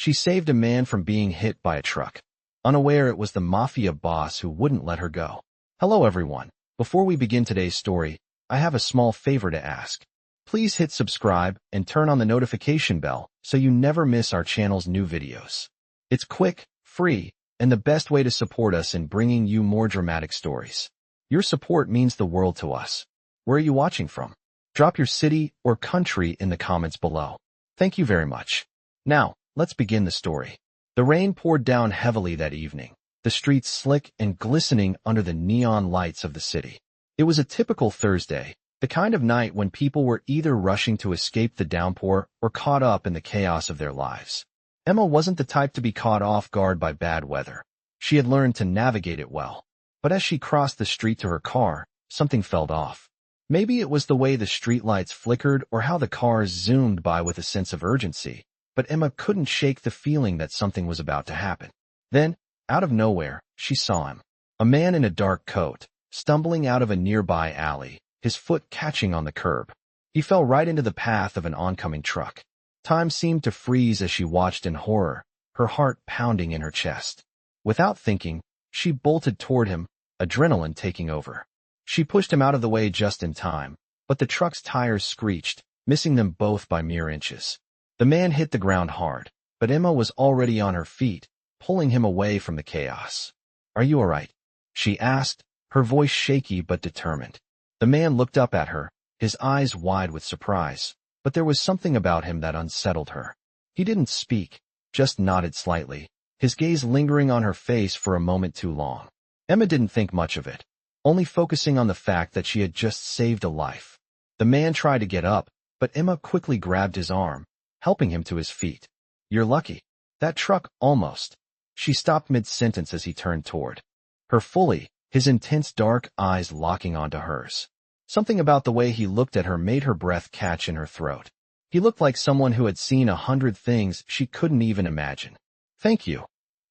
She saved a man from being hit by a truck, unaware it was the Mafia boss who wouldn't let her go. Hello everyone. Before we begin today's story, I have a small favor to ask. Please hit subscribe and turn on the notification bell so you never miss our channel's new videos. It's quick, free, and the best way to support us in bringing you more dramatic stories. Your support means the world to us. Where are you watching from? Drop your city or country in the comments below. Thank you very much. Now, let's begin the story. The rain poured down heavily that evening, the streets slick and glistening under the neon lights of the city. It was a typical Thursday, the kind of night when people were either rushing to escape the downpour or caught up in the chaos of their lives. Emma wasn't the type to be caught off guard by bad weather. She had learned to navigate it well. But as she crossed the street to her car, something felt off. Maybe it was the way the streetlights flickered or how the cars zoomed by with a sense of urgency, but Emma couldn't shake the feeling that something was about to happen. Then, out of nowhere, she saw him. A man in a dark coat, stumbling out of a nearby alley, his foot catching on the curb. He fell right into the path of an oncoming truck. Time seemed to freeze as she watched in horror, her heart pounding in her chest. Without thinking, she bolted toward him, adrenaline taking over. She pushed him out of the way just in time, but the truck's tires screeched, missing them both by mere inches. The man hit the ground hard, but Emma was already on her feet, pulling him away from the chaos. "Are you all right?" she asked, her voice shaky but determined. The man looked up at her, his eyes wide with surprise, but there was something about him that unsettled her. He didn't speak, just nodded slightly, his gaze lingering on her face for a moment too long. Emma didn't think much of it, only focusing on the fact that she had just saved a life. The man tried to get up, but Emma quickly grabbed his arm, helping him to his feet. "You're lucky. That truck almost." She stopped mid-sentence as he turned toward her fully, his intense dark eyes locking onto hers. Something about the way he looked at her made her breath catch in her throat. He looked like someone who had seen 100 things she couldn't even imagine. "Thank you,"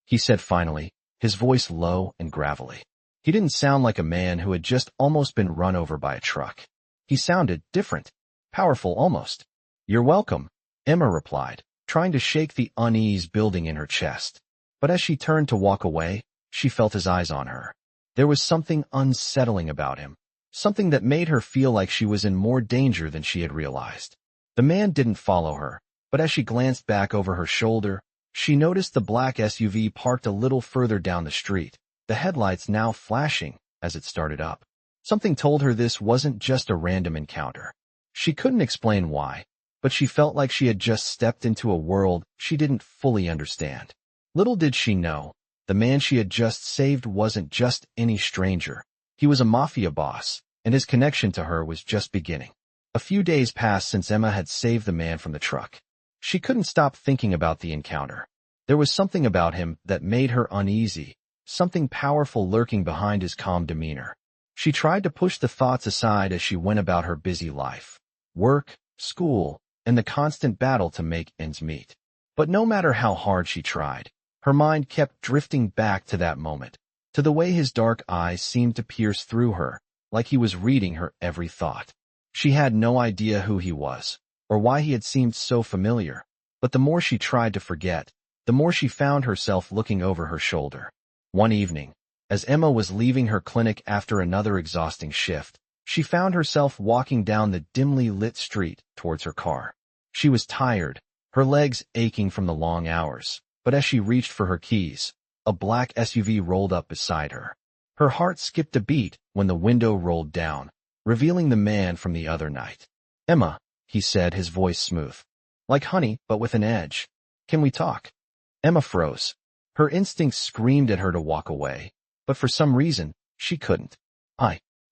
he said finally, his voice low and gravelly. He didn't sound like a man who had just almost been run over by a truck. He sounded different, powerful almost. "You're welcome," Emma replied, trying to shake the unease building in her chest. But as she turned to walk away, she felt his eyes on her. There was something unsettling about him, something that made her feel like she was in more danger than she had realized. The man didn't follow her, but as she glanced back over her shoulder, she noticed the black SUV parked a little further down the street, the headlights now flashing as it started up. Something told her this wasn't just a random encounter. She couldn't explain why, but she felt like she had just stepped into a world she didn't fully understand. Little did she know, the man she had just saved wasn't just any stranger. He was a Mafia boss, and his connection to her was just beginning. A few days passed since Emma had saved the man from the truck. She couldn't stop thinking about the encounter. There was something about him that made her uneasy, something powerful lurking behind his calm demeanor. She tried to push the thoughts aside as she went about her busy life. Work, school, and the constant battle to make ends meet. But no matter how hard she tried, her mind kept drifting back to that moment, to the way his dark eyes seemed to pierce through her, like he was reading her every thought. She had no idea who he was, or why he had seemed so familiar, but the more she tried to forget, the more she found herself looking over her shoulder. One evening, as Emma was leaving her clinic after another exhausting shift, she found herself walking down the dimly lit street towards her car. She was tired, her legs aching from the long hours, but as she reached for her keys, a black SUV rolled up beside her. Her heart skipped a beat when the window rolled down, revealing the man from the other night. "Emma," he said, his voice smooth, like honey but with an edge. "Can we talk?" Emma froze. Her instincts screamed at her to walk away, but for some reason, she couldn't.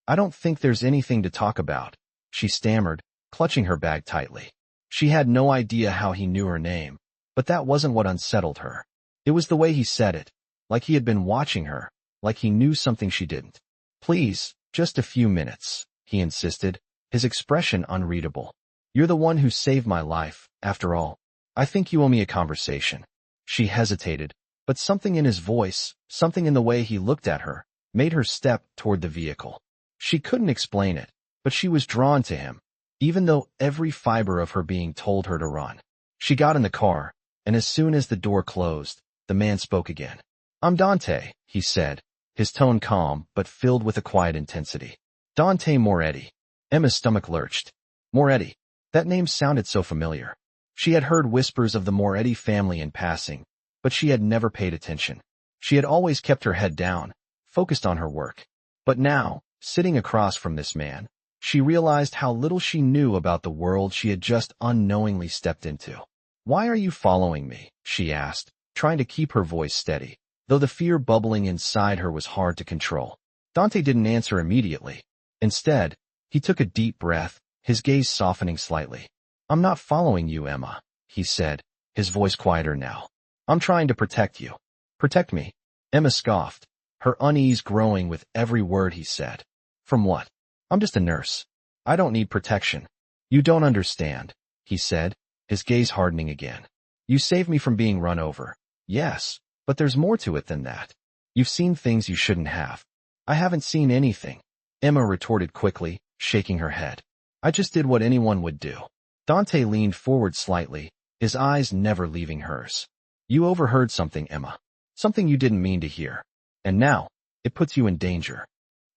I don't think there's anything to talk about," she stammered, clutching her bag tightly. She had no idea how he knew her name, but that wasn't what unsettled her. It was the way he said it, like he had been watching her, like he knew something she didn't. "Please, just a few minutes," he insisted, his expression unreadable. "You're the one who saved my life, after all. I think you owe me a conversation." She hesitated, but something in his voice, something in the way he looked at her, made her step toward the vehicle. She couldn't explain it, but she was drawn to him, even though every fiber of her being told her to run. She got in the car, and as soon as the door closed, the man spoke again. "I'm Dante," he said, his tone calm but filled with a quiet intensity. "Dante Moretti." Emma's stomach lurched. Moretti. That name sounded so familiar. She had heard whispers of the Moretti family in passing, but she had never paid attention. She had always kept her head down, focused on her work. But now, sitting across from this man, she realized how little she knew about the world she had just unknowingly stepped into. "Why are you following me?" she asked, trying to keep her voice steady, though the fear bubbling inside her was hard to control. Dante didn't answer immediately. Instead, he took a deep breath, his gaze softening slightly. "I'm not following you, Emma," he said, his voice quieter now. "I'm trying to protect you." "Protect me?" Emma scoffed, her unease growing with every word he said. "From what? I'm just a nurse. I don't need protection." "You don't understand," he said, his gaze hardening again. "You saved me from being run over. Yes, but there's more to it than that. You've seen things you shouldn't have." "I haven't seen anything," Emma retorted quickly, shaking her head. "I just did what anyone would do." Dante leaned forward slightly, his eyes never leaving hers. "You overheard something, Emma. Something you didn't mean to hear. And now, it puts you in danger."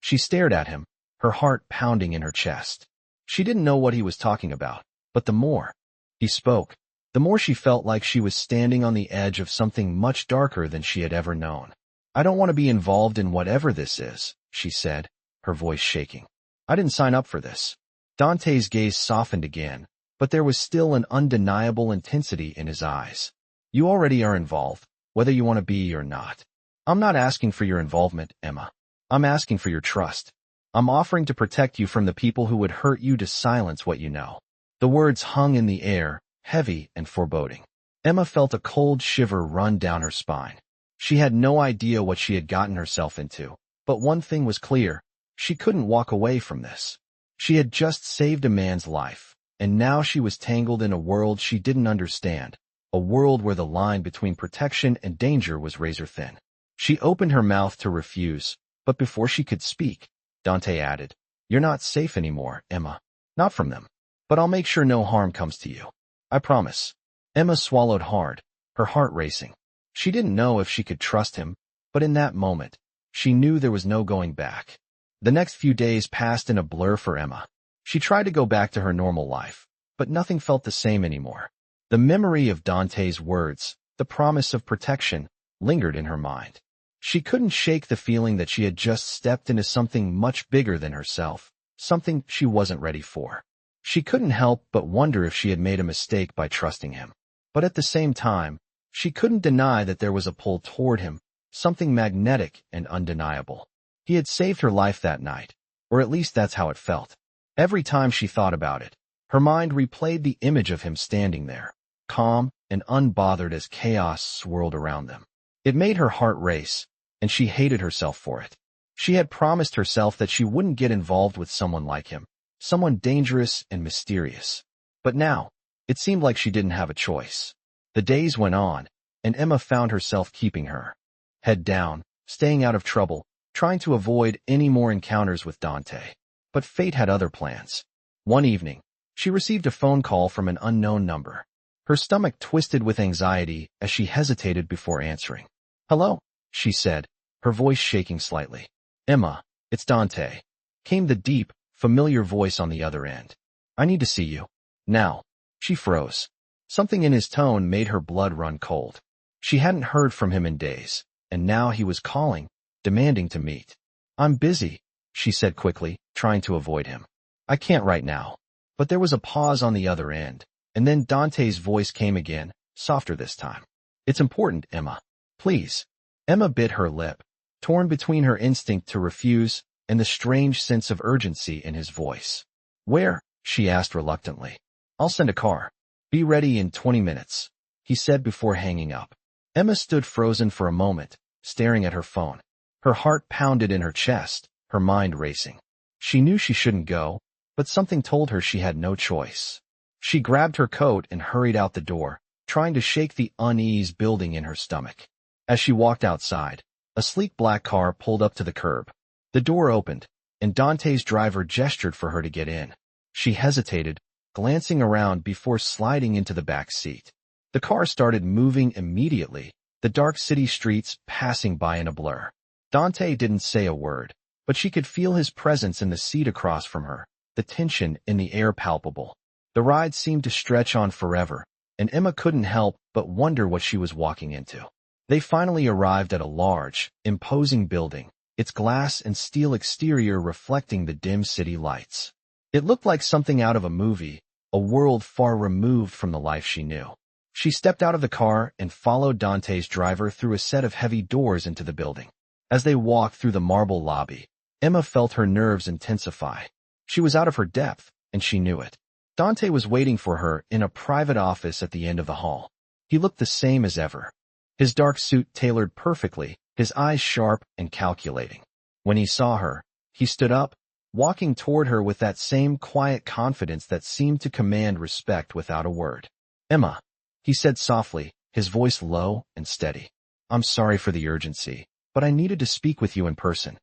She stared at him, her heart pounding in her chest. She didn't know what he was talking about, but the more he spoke, the more she felt like she was standing on the edge of something much darker than she had ever known. "I don't want to be involved in whatever this is," she said, her voice shaking. "I didn't sign up for this." Dante's gaze softened again, but there was still an undeniable intensity in his eyes. "You already are involved, whether you want to be or not. I'm not asking for your involvement, Emma. I'm asking for your trust. I'm offering to protect you from the people who would hurt you to silence what you know." The words hung in the air, heavy and foreboding. Emma felt a cold shiver run down her spine. She had no idea what she had gotten herself into, but one thing was clear: she couldn't walk away from this. She had just saved a man's life, and now she was tangled in a world she didn't understand, a world where the line between protection and danger was razor thin. She opened her mouth to refuse, but before she could speak, Dante added, "You're not safe anymore, Emma. Not from them. But I'll make sure no harm comes to you. I promise." Emma swallowed hard, her heart racing. She didn't know if she could trust him, but in that moment, she knew there was no going back. The next few days passed in a blur for Emma. She tried to go back to her normal life, but nothing felt the same anymore. The memory of Dante's words, the promise of protection, lingered in her mind. She couldn't shake the feeling that she had just stepped into something much bigger than herself, something she wasn't ready for. She couldn't help but wonder if she had made a mistake by trusting him. But at the same time, she couldn't deny that there was a pull toward him, something magnetic and undeniable. He had saved her life that night, or at least that's how it felt. Every time she thought about it, her mind replayed the image of him standing there, calm and unbothered as chaos swirled around them. It made her heart race, and she hated herself for it. She had promised herself that she wouldn't get involved with someone like him, someone dangerous and mysterious. But now, it seemed like she didn't have a choice. The days went on, and Emma found herself keeping her head down, staying out of trouble, trying to avoid any more encounters with Dante. But fate had other plans. One evening, she received a phone call from an unknown number. Her stomach twisted with anxiety as she hesitated before answering. "Hello," she said, her voice shaking slightly. "Emma, it's Dante," came the deep, familiar voice on the other end. "I need to see you. Now." She froze. Something in his tone made her blood run cold. She hadn't heard from him in days, and now he was calling, demanding to meet. "I'm busy," she said quickly, trying to avoid him. "I can't right now." But there was a pause on the other end, and then Dante's voice came again, softer this time. "It's important, Emma. Please." Emma bit her lip, torn between her instinct to refuse and the strange sense of urgency in his voice. "Where?" she asked reluctantly. "I'll send a car. Be ready in 20 minutes, he said before hanging up. Emma stood frozen for a moment, staring at her phone. Her heart pounded in her chest, her mind racing. She knew she shouldn't go, but something told her she had no choice. She grabbed her coat and hurried out the door, trying to shake the unease building in her stomach. As she walked outside, a sleek black car pulled up to the curb. The door opened, and Dante's driver gestured for her to get in. She hesitated, glancing around before sliding into the back seat. The car started moving immediately, the dark city streets passing by in a blur. Dante didn't say a word, but she could feel his presence in the seat across from her, the tension in the air palpable. The ride seemed to stretch on forever, and Emma couldn't help but wonder what she was walking into. They finally arrived at a large, imposing building, its glass and steel exterior reflecting the dim city lights. It looked like something out of a movie, a world far removed from the life she knew. She stepped out of the car and followed Dante's driver through a set of heavy doors into the building. As they walked through the marble lobby, Emma felt her nerves intensify. She was out of her depth, and she knew it. Dante was waiting for her in a private office at the end of the hall. He looked the same as ever. His dark suit tailored perfectly, his eyes sharp and calculating. When he saw her, he stood up, walking toward her with that same quiet confidence that seemed to command respect without a word. "Emma," he said softly, his voice low and steady. "I'm sorry for the urgency, but I needed to speak with you in person."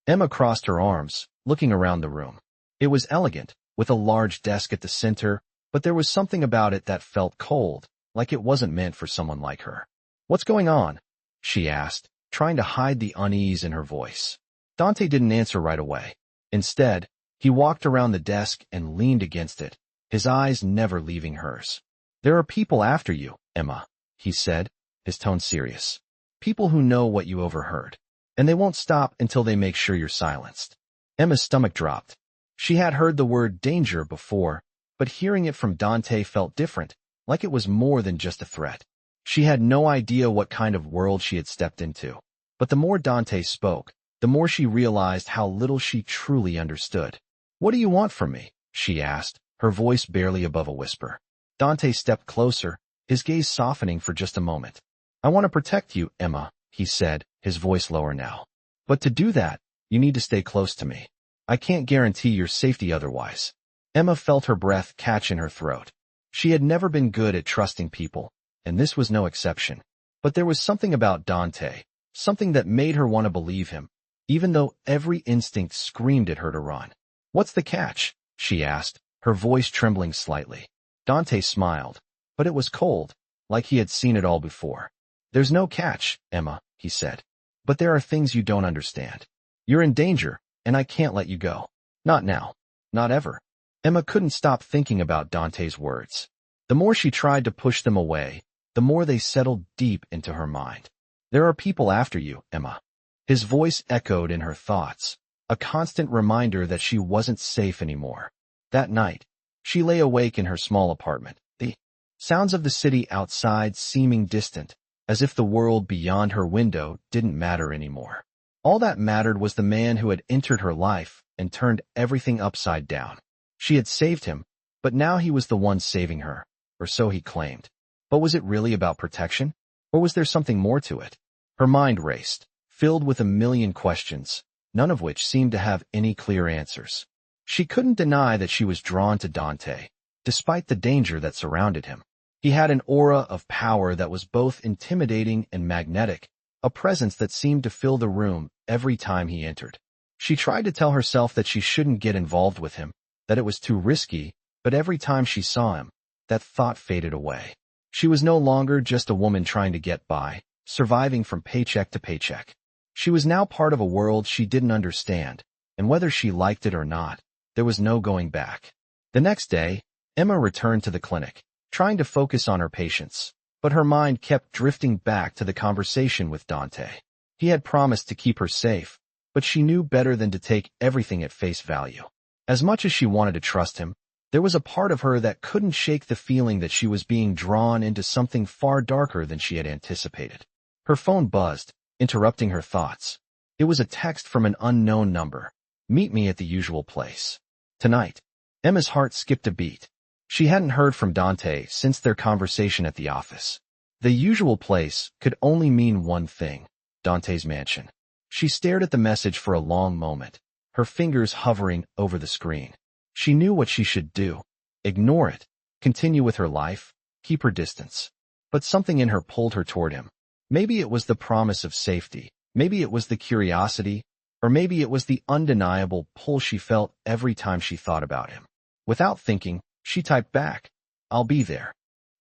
Emma crossed her arms, looking around the room. It was elegant, with a large desk at the center, but there was something about it that felt cold, like it wasn't meant for someone like her. "What's going on?" she asked, trying to hide the unease in her voice. Dante didn't answer right away. Instead, he walked around the desk and leaned against it, his eyes never leaving hers. "There are people after you, Emma," he said, his tone serious. "People who know what you overheard, and they won't stop until they make sure you're silenced." Emma's stomach dropped. She had heard the word danger before, but hearing it from Dante felt different, like it was more than just a threat. She had no idea what kind of world she had stepped into. But the more Dante spoke, the more she realized how little she truly understood. "What do you want from me?" she asked, her voice barely above a whisper. Dante stepped closer, his gaze softening for just a moment. "I want to protect you, Emma," he said, his voice lower now. "But to do that, you need to stay close to me. I can't guarantee your safety otherwise." Emma felt her breath catch in her throat. She had never been good at trusting people, and this was no exception. But there was something about Dante, something that made her want to believe him, even though every instinct screamed at her to run. "What's the catch?" she asked, her voice trembling slightly. Dante smiled, but it was cold, like he had seen it all before. "There's no catch, Emma," he said. "But there are things you don't understand. You're in danger, and I can't let you go. Not now. Not ever." Emma couldn't stop thinking about Dante's words. The more she tried to push them away, the more they settled deep into her mind. "There are people after you, Emma." His voice echoed in her thoughts, a constant reminder that she wasn't safe anymore. That night, she lay awake in her small apartment, the sounds of the city outside seeming distant, as if the world beyond her window didn't matter anymore. All that mattered was the man who had entered her life and turned everything upside down. She had saved him, but now he was the one saving her, or so he claimed. But was it really about protection? Or was there something more to it? Her mind raced, filled with a million questions, none of which seemed to have any clear answers. She couldn't deny that she was drawn to Dante, despite the danger that surrounded him. He had an aura of power that was both intimidating and magnetic, a presence that seemed to fill the room every time he entered. She tried to tell herself that she shouldn't get involved with him, that it was too risky, but every time she saw him, that thought faded away. She was no longer just a woman trying to get by, surviving from paycheck to paycheck. She was now part of a world she didn't understand, and whether she liked it or not, there was no going back. The next day, Emma returned to the clinic, trying to focus on her patients, but her mind kept drifting back to the conversation with Dante. He had promised to keep her safe, but she knew better than to take everything at face value. As much as she wanted to trust him, there was a part of her that couldn't shake the feeling that she was being drawn into something far darker than she had anticipated. Her phone buzzed, interrupting her thoughts. It was a text from an unknown number. "Meet me at the usual place tonight." Emma's heart skipped a beat. She hadn't heard from Dante since their conversation at the office. The usual place could only mean one thing: Dante's mansion. She stared at the message for a long moment, her fingers hovering over the screen. She knew what she should do: ignore it, continue with her life, keep her distance. But something in her pulled her toward him. Maybe it was the promise of safety, maybe it was the curiosity, or maybe it was the undeniable pull she felt every time she thought about him. Without thinking, she typed back, "I'll be there."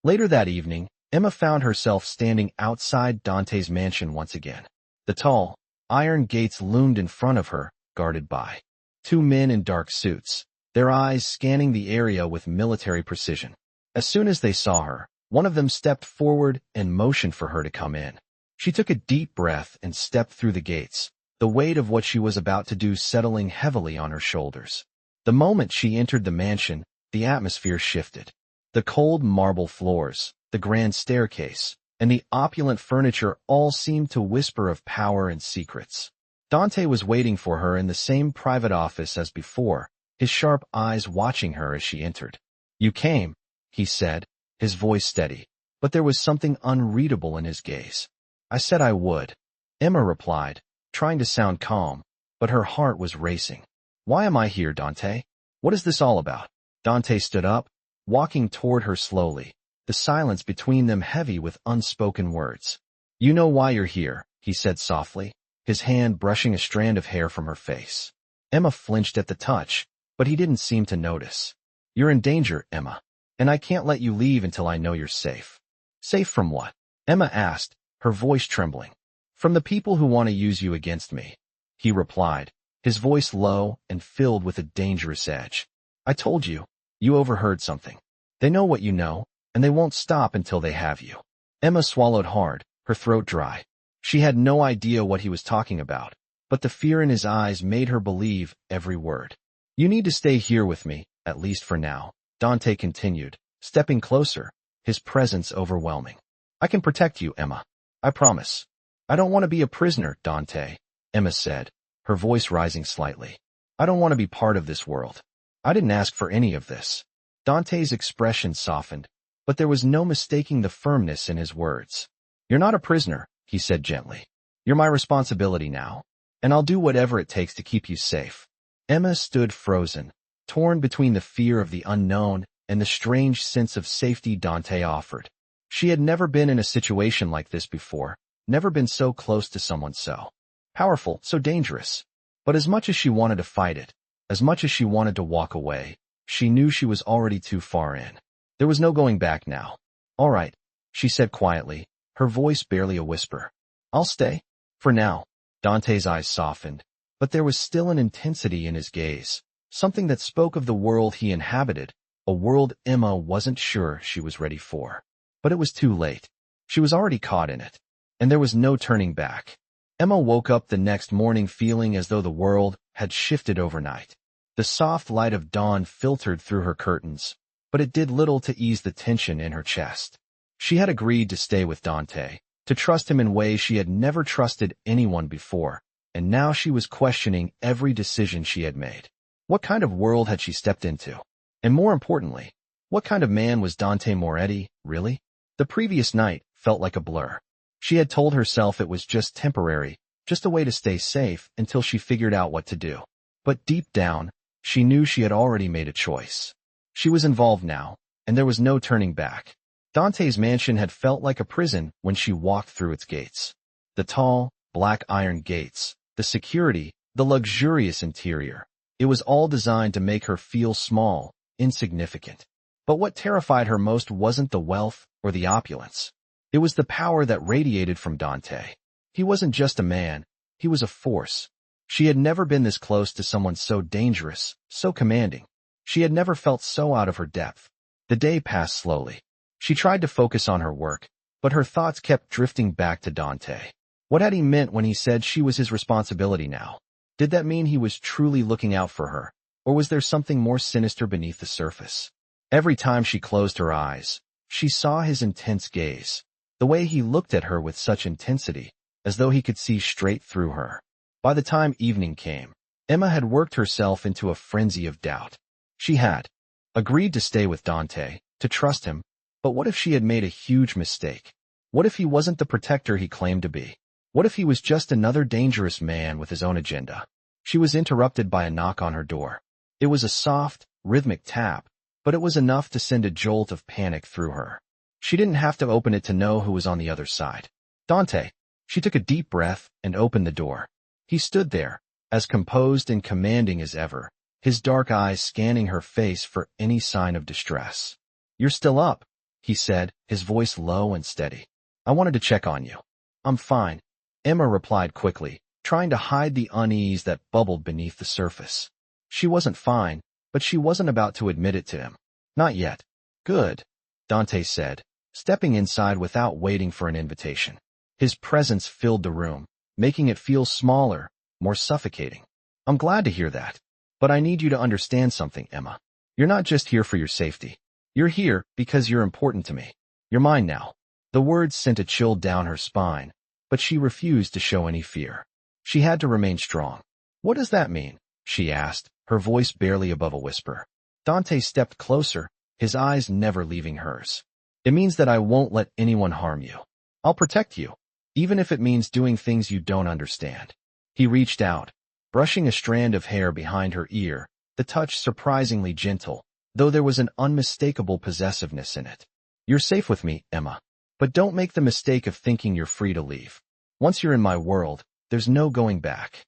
Later that evening, Emma found herself standing outside Dante's mansion once again. The tall, iron gates loomed in front of her, guarded by two men in dark suits, their eyes scanning the area with military precision. As soon as they saw her, one of them stepped forward and motioned for her to come in. She took a deep breath and stepped through the gates, the weight of what she was about to do settling heavily on her shoulders. The moment she entered the mansion, the atmosphere shifted. The cold marble floors, the grand staircase, and the opulent furniture all seemed to whisper of power and secrets. Dante was waiting for her in the same private office as before, his sharp eyes watching her as she entered. "You came," he said, his voice steady, but there was something unreadable in his gaze. "I said I would," Emma replied, trying to sound calm, but her heart was racing. "Why am I here, Dante? What is this all about?" Dante stood up, walking toward her slowly, the silence between them heavy with unspoken words. "You know why you're here," he said softly, his hand brushing a strand of hair from her face. Emma flinched at the touch, but he didn't seem to notice. "You're in danger, Emma, and I can't let you leave until I know you're safe." "Safe from what?" Emma asked, her voice trembling. "From the people who want to use you against me," he replied, his voice low and filled with a dangerous edge. "I told you, you overheard something. They know what you know, and they won't stop until they have you." Emma swallowed hard, her throat dry. She had no idea what he was talking about, but the fear in his eyes made her believe every word. "You need to stay here with me, at least for now," Dante continued, stepping closer, his presence overwhelming. "I can protect you, Emma. I promise." "I don't want to be a prisoner, Dante," Emma said, her voice rising slightly. "I don't want to be part of this world. I didn't ask for any of this." Dante's expression softened, but there was no mistaking the firmness in his words. "You're not a prisoner," he said gently. "You're my responsibility now, and I'll do whatever it takes to keep you safe." Emma stood frozen, torn between the fear of the unknown and the strange sense of safety Dante offered. She had never been in a situation like this before, never been so close to someone so powerful, so dangerous. But as much as she wanted to fight it, as much as she wanted to walk away, she knew she was already too far in. There was no going back now. "All right," she said quietly, her voice barely a whisper. "I'll stay. For now." Dante's eyes softened, but there was still an intensity in his gaze, something that spoke of the world he inhabited, a world Emma wasn't sure she was ready for. But it was too late. She was already caught in it, and there was no turning back. Emma woke up the next morning feeling as though the world had shifted overnight. The soft light of dawn filtered through her curtains, but it did little to ease the tension in her chest. She had agreed to stay with Dante, to trust him in ways she had never trusted anyone before, and now she was questioning every decision she had made. What kind of world had she stepped into? And more importantly, what kind of man was Dante Moretti, really? The previous night felt like a blur. She had told herself it was just temporary, just a way to stay safe until she figured out what to do. But deep down, she knew she had already made a choice. She was involved now, and there was no turning back. Dante's mansion had felt like a prison when she walked through its gates. The tall, black iron gates, the security, the luxurious interior. It was all designed to make her feel small, insignificant. But what terrified her most wasn't the wealth or the opulence. It was the power that radiated from Dante. He wasn't just a man, he was a force. She had never been this close to someone so dangerous, so commanding. She had never felt so out of her depth. The day passed slowly. She tried to focus on her work, but her thoughts kept drifting back to Dante. What had he meant when he said she was his responsibility now? Did that mean he was truly looking out for her, or was there something more sinister beneath the surface? Every time she closed her eyes, she saw his intense gaze, the way he looked at her with such intensity, as though he could see straight through her. By the time evening came, Emma had worked herself into a frenzy of doubt. She had agreed to stay with Dante, to trust him, but what if she had made a huge mistake? What if he wasn't the protector he claimed to be? What if he was just another dangerous man with his own agenda? She was interrupted by a knock on her door. It was a soft, rhythmic tap, but it was enough to send a jolt of panic through her. She didn't have to open it to know who was on the other side. "Dante." She took a deep breath and opened the door. He stood there, as composed and commanding as ever, his dark eyes scanning her face for any sign of distress. "You're still up," he said, his voice low and steady. I wanted to check on you. I'm fine, Emma replied quickly, trying to hide the unease that bubbled beneath the surface. She wasn't fine, but she wasn't about to admit it to him. Not yet. Good, Dante said, stepping inside without waiting for an invitation. His presence filled the room, making it feel smaller, more suffocating. I'm glad to hear that. But I need you to understand something, Emma. You're not just here for your safety. You're here because you're important to me. You're mine now. The words sent a chill down her spine, but she refused to show any fear. She had to remain strong. What does that mean? She asked, her voice barely above a whisper. Dante stepped closer, his eyes never leaving hers. It means that I won't let anyone harm you. I'll protect you, even if it means doing things you don't understand. He reached out, brushing a strand of hair behind her ear, the touch surprisingly gentle, though there was an unmistakable possessiveness in it. You're safe with me, Emma. But don't make the mistake of thinking you're free to leave. Once you're in my world, there's no going back.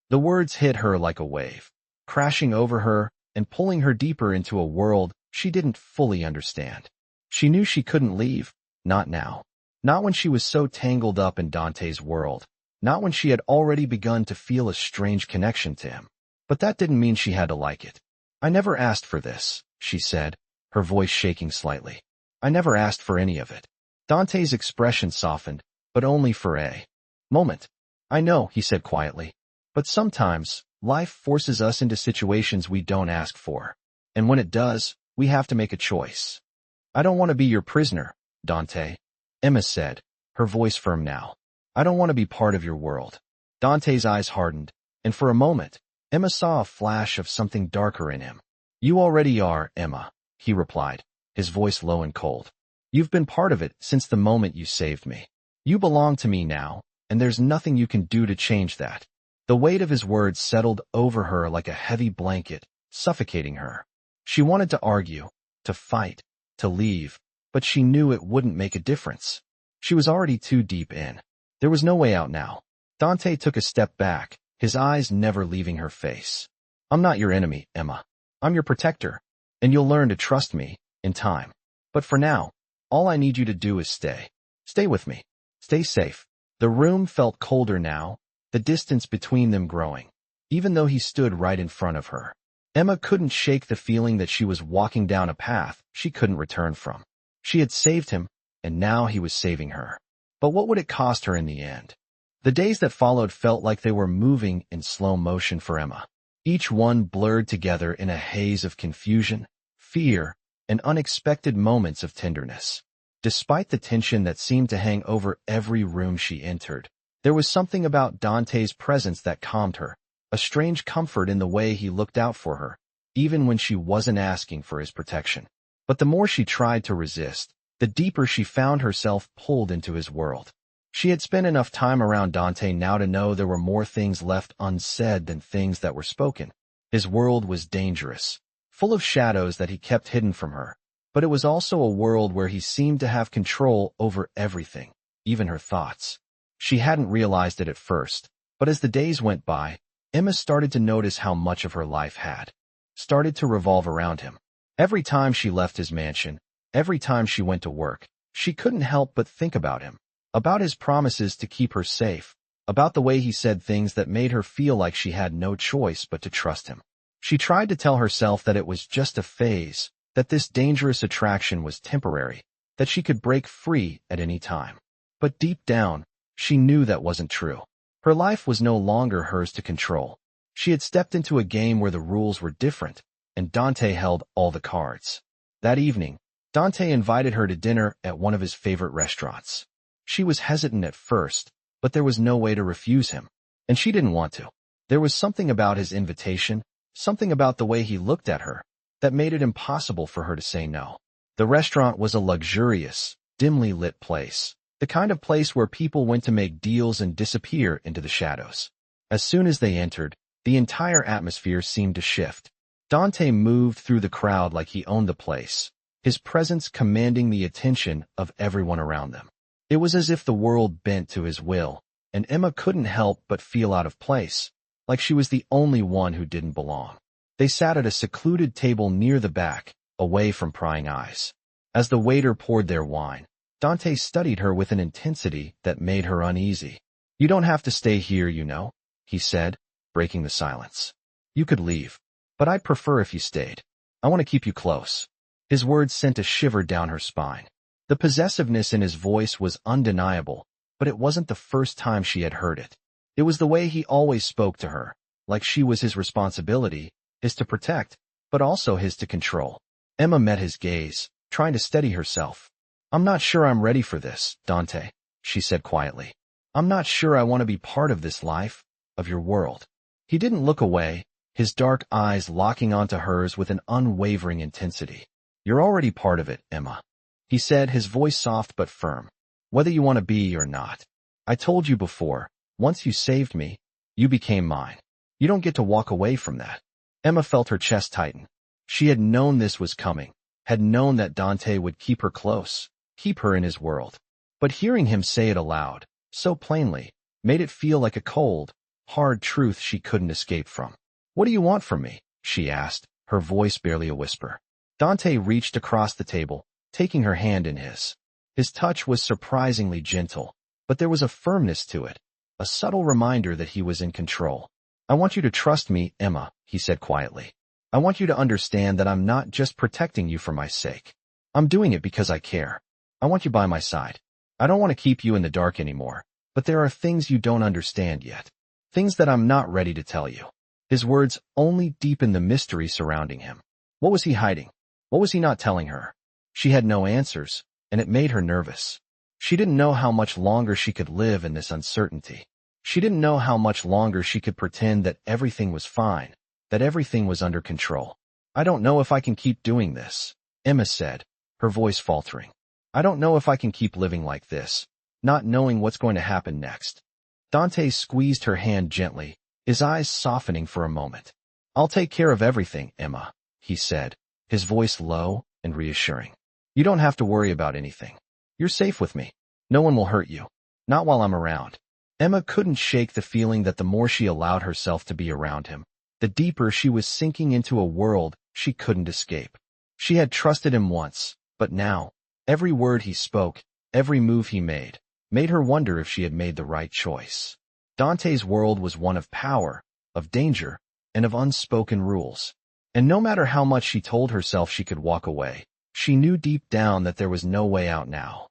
The words hit her like a wave, crashing over her and pulling her deeper into a world she didn't fully understand. She knew she couldn't leave, not now. Not when she was so tangled up in Dante's world, not when she had already begun to feel a strange connection to him. But that didn't mean she had to like it. I never asked for this, she said, her voice shaking slightly. I never asked for any of it. Dante's expression softened, but only for a moment. I know, he said quietly. But sometimes, life forces us into situations we don't ask for. And when it does, we have to make a choice. I don't want to be your prisoner, Dante, Emma said, her voice firm now. I don't want to be part of your world. Dante's eyes hardened, and for a moment, Emma saw a flash of something darker in him. You already are, Emma, he replied, his voice low and cold. You've been part of it since the moment you saved me. You belong to me now, and there's nothing you can do to change that. The weight of his words settled over her like a heavy blanket, suffocating her. She wanted to argue, to fight, to leave, but she knew it wouldn't make a difference. She was already too deep in. There was no way out now. Dante took a step back, his eyes never leaving her face. I'm not your enemy, Emma. I'm your protector, and you'll learn to trust me, in time. But for now, all I need you to do is stay. Stay with me. Stay safe. The room felt colder now, the distance between them growing, even though he stood right in front of her. Emma couldn't shake the feeling that she was walking down a path she couldn't return from. She had saved him, and now he was saving her. But what would it cost her in the end? The days that followed felt like they were moving in slow motion for Emma, each one blurred together in a haze of confusion, fear, and unexpected moments of tenderness. Despite the tension that seemed to hang over every room she entered, there was something about Dante's presence that calmed her, a strange comfort in the way he looked out for her, even when she wasn't asking for his protection. But the more she tried to resist, the deeper she found herself pulled into his world. She had spent enough time around Dante now to know there were more things left unsaid than things that were spoken. His world was dangerous, full of shadows that he kept hidden from her, but it was also a world where he seemed to have control over everything, even her thoughts. She hadn't realized it at first, but as the days went by, Emma started to notice how much of her life had started to revolve around him. Every time she left his mansion, every time she went to work, she couldn't help but think about him, about his promises to keep her safe, about the way he said things that made her feel like she had no choice but to trust him. She tried to tell herself that it was just a phase, that this dangerous attraction was temporary, that she could break free at any time. But deep down, she knew that wasn't true. Her life was no longer hers to control. She had stepped into a game where the rules were different, and Dante held all the cards. That evening, Dante invited her to dinner at one of his favorite restaurants. She was hesitant at first, but there was no way to refuse him, and she didn't want to. There was something about his invitation, something about the way he looked at her, that made it impossible for her to say no. The restaurant was a luxurious, dimly lit place, the kind of place where people went to make deals and disappear into the shadows. As soon as they entered, the entire atmosphere seemed to shift. Dante moved through the crowd like he owned the place, his presence commanding the attention of everyone around them. It was as if the world bent to his will, and Emma couldn't help but feel out of place, like she was the only one who didn't belong. They sat at a secluded table near the back, away from prying eyes. As the waiter poured their wine, Dante studied her with an intensity that made her uneasy. "You don't have to stay here, you know," he said, breaking the silence. "You could leave, but I'd prefer if you stayed. I want to keep you close." His words sent a shiver down her spine. The possessiveness in his voice was undeniable, but it wasn't the first time she had heard it. It was the way he always spoke to her, like she was his responsibility, his to protect, but also his to control. Emma met his gaze, trying to steady herself. "I'm not sure I'm ready for this, Dante," she said quietly. "I'm not sure I want to be part of this life, of your world." He didn't look away, his dark eyes locking onto hers with an unwavering intensity. "You're already part of it, Emma," he said, his voice soft but firm. "Whether you want to be or not. I told you before, once you saved me, you became mine. You don't get to walk away from that." Emma felt her chest tighten. She had known this was coming, had known that Dante would keep her close, keep her in his world. But hearing him say it aloud, so plainly, made it feel like a cold, hard truth she couldn't escape from. "What do you want from me?" she asked, her voice barely a whisper. Dante reached across the table, taking her hand in his. His touch was surprisingly gentle, but there was a firmness to it, a subtle reminder that he was in control. "I want you to trust me, Emma," he said quietly. "I want you to understand that I'm not just protecting you for my sake. I'm doing it because I care. I want you by my side. I don't want to keep you in the dark anymore, but there are things you don't understand yet. Things that I'm not ready to tell you." His words only deepened the mystery surrounding him. What was he hiding? What was he not telling her? She had no answers, and it made her nervous. She didn't know how much longer she could live in this uncertainty. She didn't know how much longer she could pretend that everything was fine, that everything was under control. "I don't know if I can keep doing this," Emma said, her voice faltering. "I don't know if I can keep living like this, not knowing what's going to happen next." Dante squeezed her hand gently, his eyes softening for a moment. "I'll take care of everything, Emma," he said, his voice low and reassuring. "You don't have to worry about anything. You're safe with me. No one will hurt you. Not while I'm around." Emma couldn't shake the feeling that the more she allowed herself to be around him, the deeper she was sinking into a world she couldn't escape. She had trusted him once, but now, every word he spoke, every move he made her wonder if she had made the right choice. Dante's world was one of power, of danger, and of unspoken rules. And no matter how much she told herself she could walk away, she knew deep down that there was no way out now.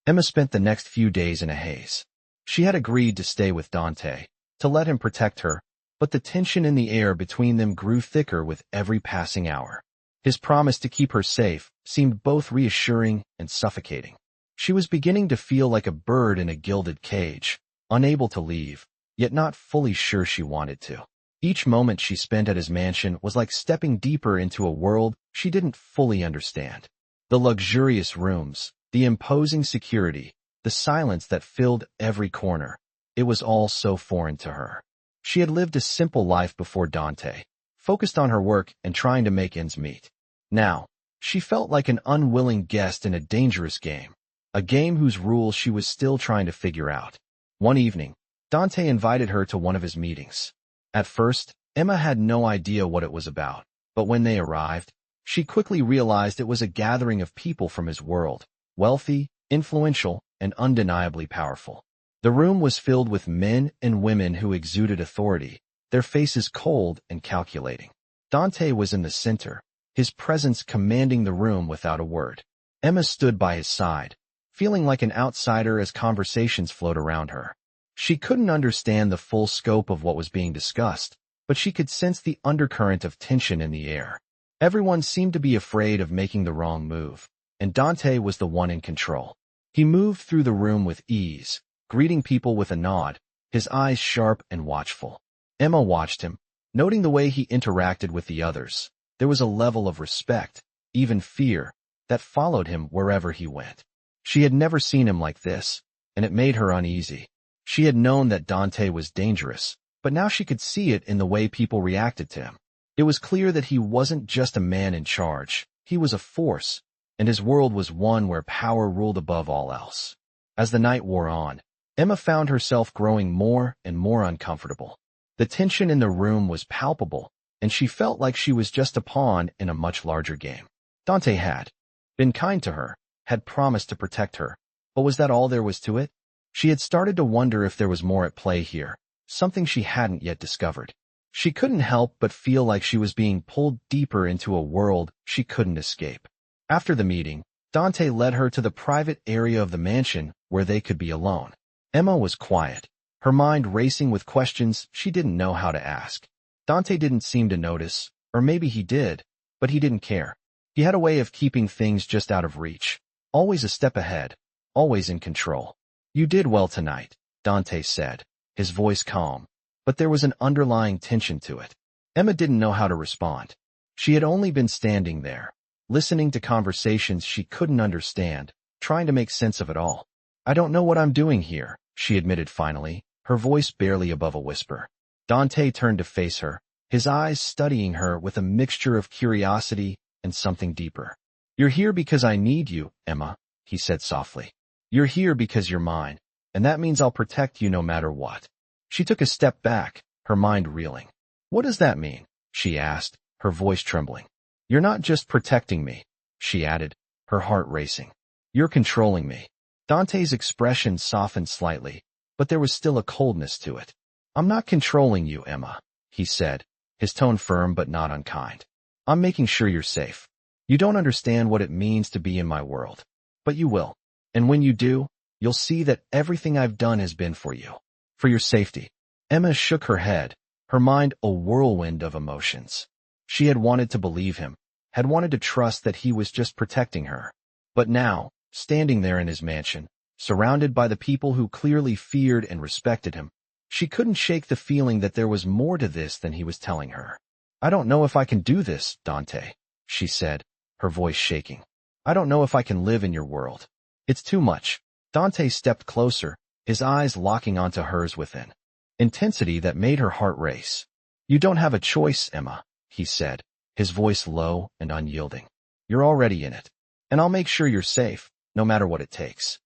Emma spent the next few days in a haze. She had agreed to stay with Dante, to let him protect her, but the tension in the air between them grew thicker with every passing hour. His promise to keep her safe seemed both reassuring and suffocating. She was beginning to feel like a bird in a gilded cage, unable to leave, yet not fully sure she wanted to. Each moment she spent at his mansion was like stepping deeper into a world she didn't fully understand. The luxurious rooms, the imposing security, the silence that filled every corner. It was all so foreign to her. She had lived a simple life before Dante, focused on her work and trying to make ends meet. Now, she felt like an unwilling guest in a dangerous game, a game whose rules she was still trying to figure out. One evening, Dante invited her to one of his meetings. At first, Emma had no idea what it was about, but when they arrived, she quickly realized it was a gathering of people from his world, wealthy, influential, and undeniably powerful. The room was filled with men and women who exuded authority, their faces cold and calculating. Dante was in the center, his presence commanding the room without a word. Emma stood by his side, feeling like an outsider as conversations flowed around her. She couldn't understand the full scope of what was being discussed, but she could sense the undercurrent of tension in the air. Everyone seemed to be afraid of making the wrong move, and Dante was the one in control. He moved through the room with ease, greeting people with a nod, his eyes sharp and watchful. Emma watched him, noting the way he interacted with the others. There was a level of respect, even fear, that followed him wherever he went. She had never seen him like this, and it made her uneasy. She had known that Dante was dangerous, but now she could see it in the way people reacted to him. It was clear that he wasn't just a man in charge, he was a force, and his world was one where power ruled above all else. As the night wore on, Emma found herself growing more and more uncomfortable. The tension in the room was palpable, and she felt like she was just a pawn in a much larger game. Dante had been kind to her, had promised to protect her. But was that all there was to it? She had started to wonder if there was more at play here, something she hadn't yet discovered. She couldn't help but feel like she was being pulled deeper into a world she couldn't escape. After the meeting, Dante led her to the private area of the mansion where they could be alone. Emma was quiet, her mind racing with questions she didn't know how to ask. Dante didn't seem to notice, or maybe he did, but he didn't care. He had a way of keeping things just out of reach, always a step ahead, always in control. "You did well tonight," Dante said, his voice calm, but there was an underlying tension to it. Emma didn't know how to respond. She had only been standing there, listening to conversations she couldn't understand, trying to make sense of it all. "I don't know what I'm doing here," she admitted finally, her voice barely above a whisper. Dante turned to face her, his eyes studying her with a mixture of curiosity and something deeper. "You're here because I need you, Emma," he said softly. "You're here because you're mine, and that means I'll protect you no matter what." She took a step back, her mind reeling. "What does that mean?" she asked, her voice trembling. "You're not just protecting me," she added, her heart racing. "You're controlling me." Dante's expression softened slightly, but there was still a coldness to it. "I'm not controlling you, Emma," he said, his tone firm but not unkind. "I'm making sure you're safe. You don't understand what it means to be in my world, but you will. And when you do, you'll see that everything I've done has been for you. For your safety." Emma shook her head, her mind a whirlwind of emotions. She had wanted to believe him, had wanted to trust that he was just protecting her. But now, standing there in his mansion, surrounded by the people who clearly feared and respected him, she couldn't shake the feeling that there was more to this than he was telling her. "I don't know if I can do this, Dante," she said, her voice shaking. "I don't know if I can live in your world. It's too much." Dante stepped closer, his eyes locking onto hers with an intensity that made her heart race. "You don't have a choice, Emma," he said, his voice low and unyielding. "You're already in it, and I'll make sure you're safe, no matter what it takes."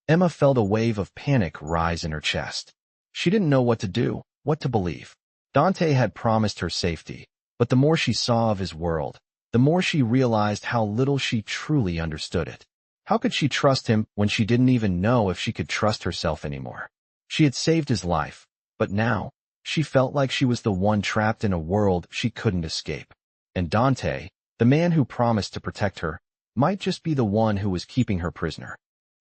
Emma felt a wave of panic rise in her chest. She didn't know what to do, what to believe. Dante had promised her safety, but the more she saw of his world, the more she realized how little she truly understood it. How could she trust him when she didn't even know if she could trust herself anymore? She had saved his life, but now, she felt like she was the one trapped in a world she couldn't escape. And Dante, the man who promised to protect her, might just be the one who was keeping her prisoner.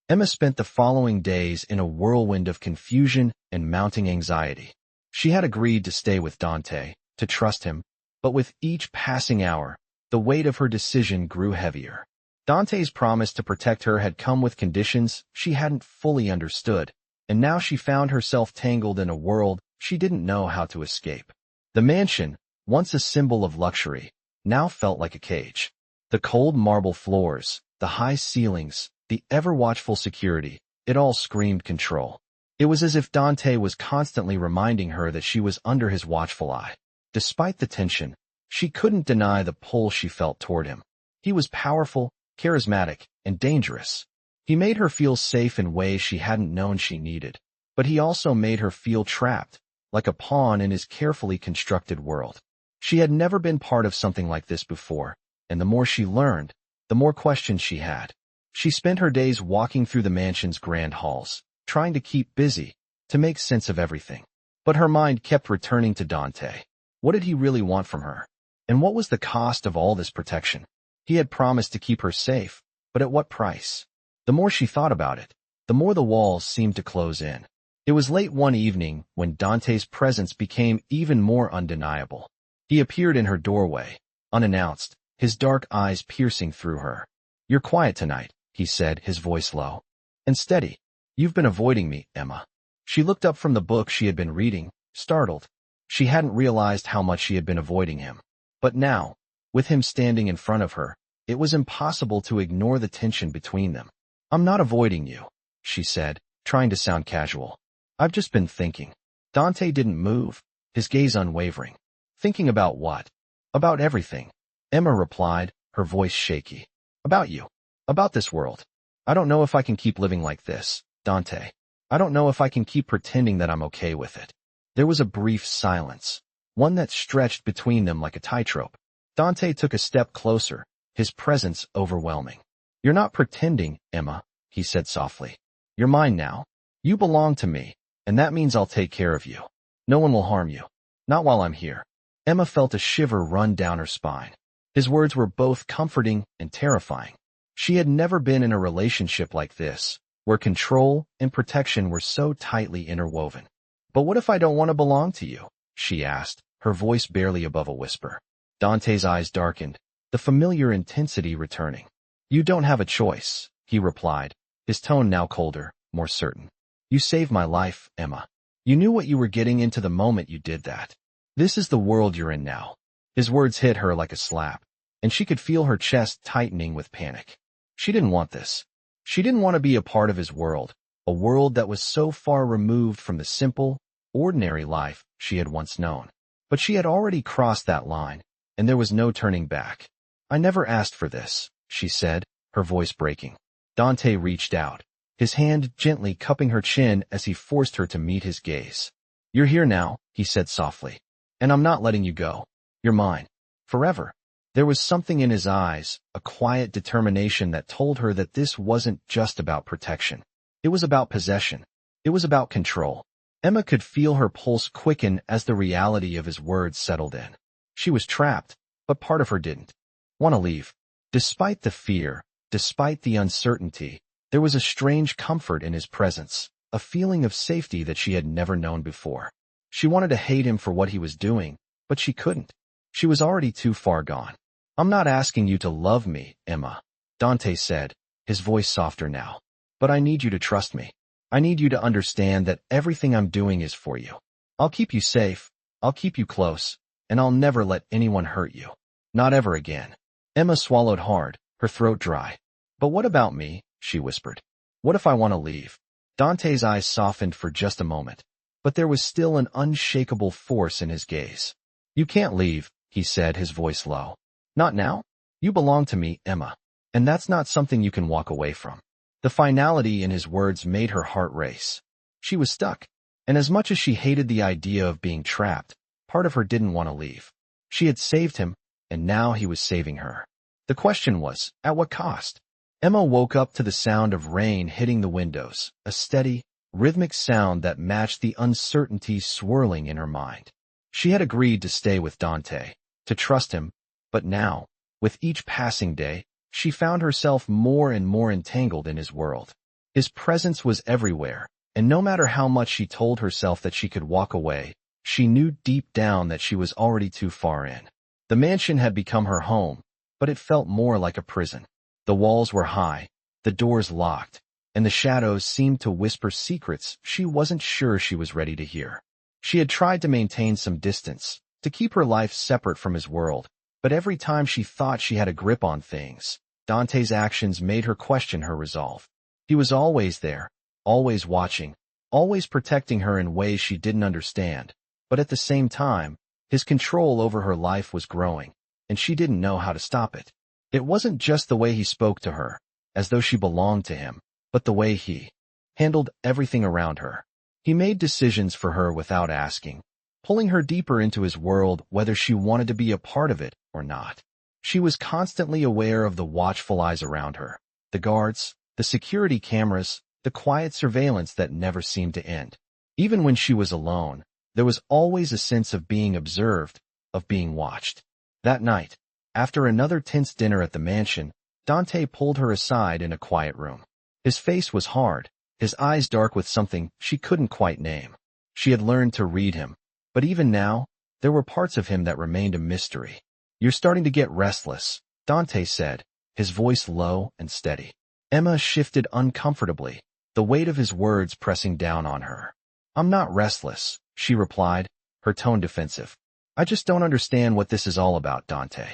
Emma spent the following days in a whirlwind of confusion and mounting anxiety. She had agreed to stay with Dante, to trust him, but with each passing hour, the weight of her decision grew heavier. Dante's promise to protect her had come with conditions she hadn't fully understood, and now she found herself tangled in a world she didn't know how to escape. The mansion, once a symbol of luxury, now felt like a cage. The cold marble floors, the high ceilings, the ever-watchful security, it all screamed control. It was as if Dante was constantly reminding her that she was under his watchful eye. Despite the tension, she couldn't deny the pull she felt toward him. He was powerful, charismatic, and dangerous. He made her feel safe in ways she hadn't known she needed, but he also made her feel trapped, like a pawn in his carefully constructed world. She had never been part of something like this before, and the more she learned, the more questions she had. She spent her days walking through the mansion's grand halls, trying to keep busy, to make sense of everything. But her mind kept returning to Dante. What did he really want from her? And what was the cost of all this protection? He had promised to keep her safe, but at what price? The more she thought about it, the more the walls seemed to close in. It was late one evening when Dante's presence became even more undeniable. He appeared in her doorway, unannounced, his dark eyes piercing through her. "You're quiet tonight," he said, his voice low and steady. "You've been avoiding me, Emma." She looked up from the book she had been reading, startled. She hadn't realized how much she had been avoiding him. But now, with him standing in front of her, it was impossible to ignore the tension between them. "I'm not avoiding you," she said, trying to sound casual. "I've just been thinking." Dante didn't move, his gaze unwavering. "Thinking about what?" "About everything," Emma replied, her voice shaky. "About you. About this world. I don't know if I can keep living like this, Dante. I don't know if I can keep pretending that I'm okay with it." There was a brief silence, one that stretched between them like a tightrope. Dante took a step closer, his presence overwhelming. You're not pretending, Emma, he said softly. You're mine now. You belong to me, and that means I'll take care of you. No one will harm you. Not while I'm here. Emma felt a shiver run down her spine. His words were both comforting and terrifying. She had never been in a relationship like this, where control and protection were so tightly interwoven. But what if I don't want to belong to you? She asked, her voice barely above a whisper. Dante's eyes darkened, the familiar intensity returning. You don't have a choice, he replied, his tone now colder, more certain. You saved my life, Emma. You knew what you were getting into the moment you did that. This is the world you're in now. His words hit her like a slap, and she could feel her chest tightening with panic. She didn't want this. She didn't want to be a part of his world, a world that was so far removed from the simple, ordinary life she had once known. But she had already crossed that line, and there was no turning back. I never asked for this, she said, her voice breaking. Dante reached out, his hand gently cupping her chin as he forced her to meet his gaze. You're here now, he said softly, and I'm not letting you go. You're mine. Forever. There was something in his eyes, a quiet determination that told her that this wasn't just about protection. It was about possession. It was about control. Emma could feel her pulse quicken as the reality of his words settled in. She was trapped, but part of her didn't want to leave. Despite the fear, despite the uncertainty, there was a strange comfort in his presence, a feeling of safety that she had never known before. She wanted to hate him for what he was doing, but she couldn't. She was already too far gone. I'm not asking you to love me, Emma, Dante said, his voice softer now. But I need you to trust me. I need you to understand that everything I'm doing is for you. I'll keep you safe, I'll keep you close, and I'll never let anyone hurt you. Not ever again. Emma swallowed hard, her throat dry. But what about me? She whispered. What if I want to leave? Dante's eyes softened for just a moment, but there was still an unshakable force in his gaze. You can't leave, he said, his voice low. Not now. You belong to me, Emma, and that's not something you can walk away from. The finality in his words made her heart race. She was stuck, and as much as she hated the idea of being trapped, part of her didn't want to leave. She had saved him, and now he was saving her. The question was, at what cost? Emma woke up to the sound of rain hitting the windows, a steady, rhythmic sound that matched the uncertainty swirling in her mind. She had agreed to stay with Dante, to trust him, but now, with each passing day, she found herself more and more entangled in his world. His presence was everywhere, and no matter how much she told herself that she could walk away, she knew deep down that she was already too far in. The mansion had become her home, but it felt more like a prison. The walls were high, the doors locked, and the shadows seemed to whisper secrets she wasn't sure she was ready to hear. She had tried to maintain some distance, to keep her life separate from his world, but every time she thought she had a grip on things, Dante's actions made her question her resolve. He was always there, always watching, always protecting her in ways she didn't understand, but at the same time, his control over her life was growing, and she didn't know how to stop it. It wasn't just the way he spoke to her, as though she belonged to him, but the way he handled everything around her. He made decisions for her without asking, pulling her deeper into his world whether she wanted to be a part of it or not. She was constantly aware of the watchful eyes around her, the guards, the security cameras, the quiet surveillance that never seemed to end. Even when she was alone, there was always a sense of being observed, of being watched. That night, after another tense dinner at the mansion, Dante pulled her aside in a quiet room. His face was hard, his eyes dark with something she couldn't quite name. She had learned to read him, but even now, there were parts of him that remained a mystery. You're starting to get restless, Dante said, his voice low and steady. Emma shifted uncomfortably, the weight of his words pressing down on her. I'm not restless, she replied, her tone defensive. I just don't understand what this is all about, Dante.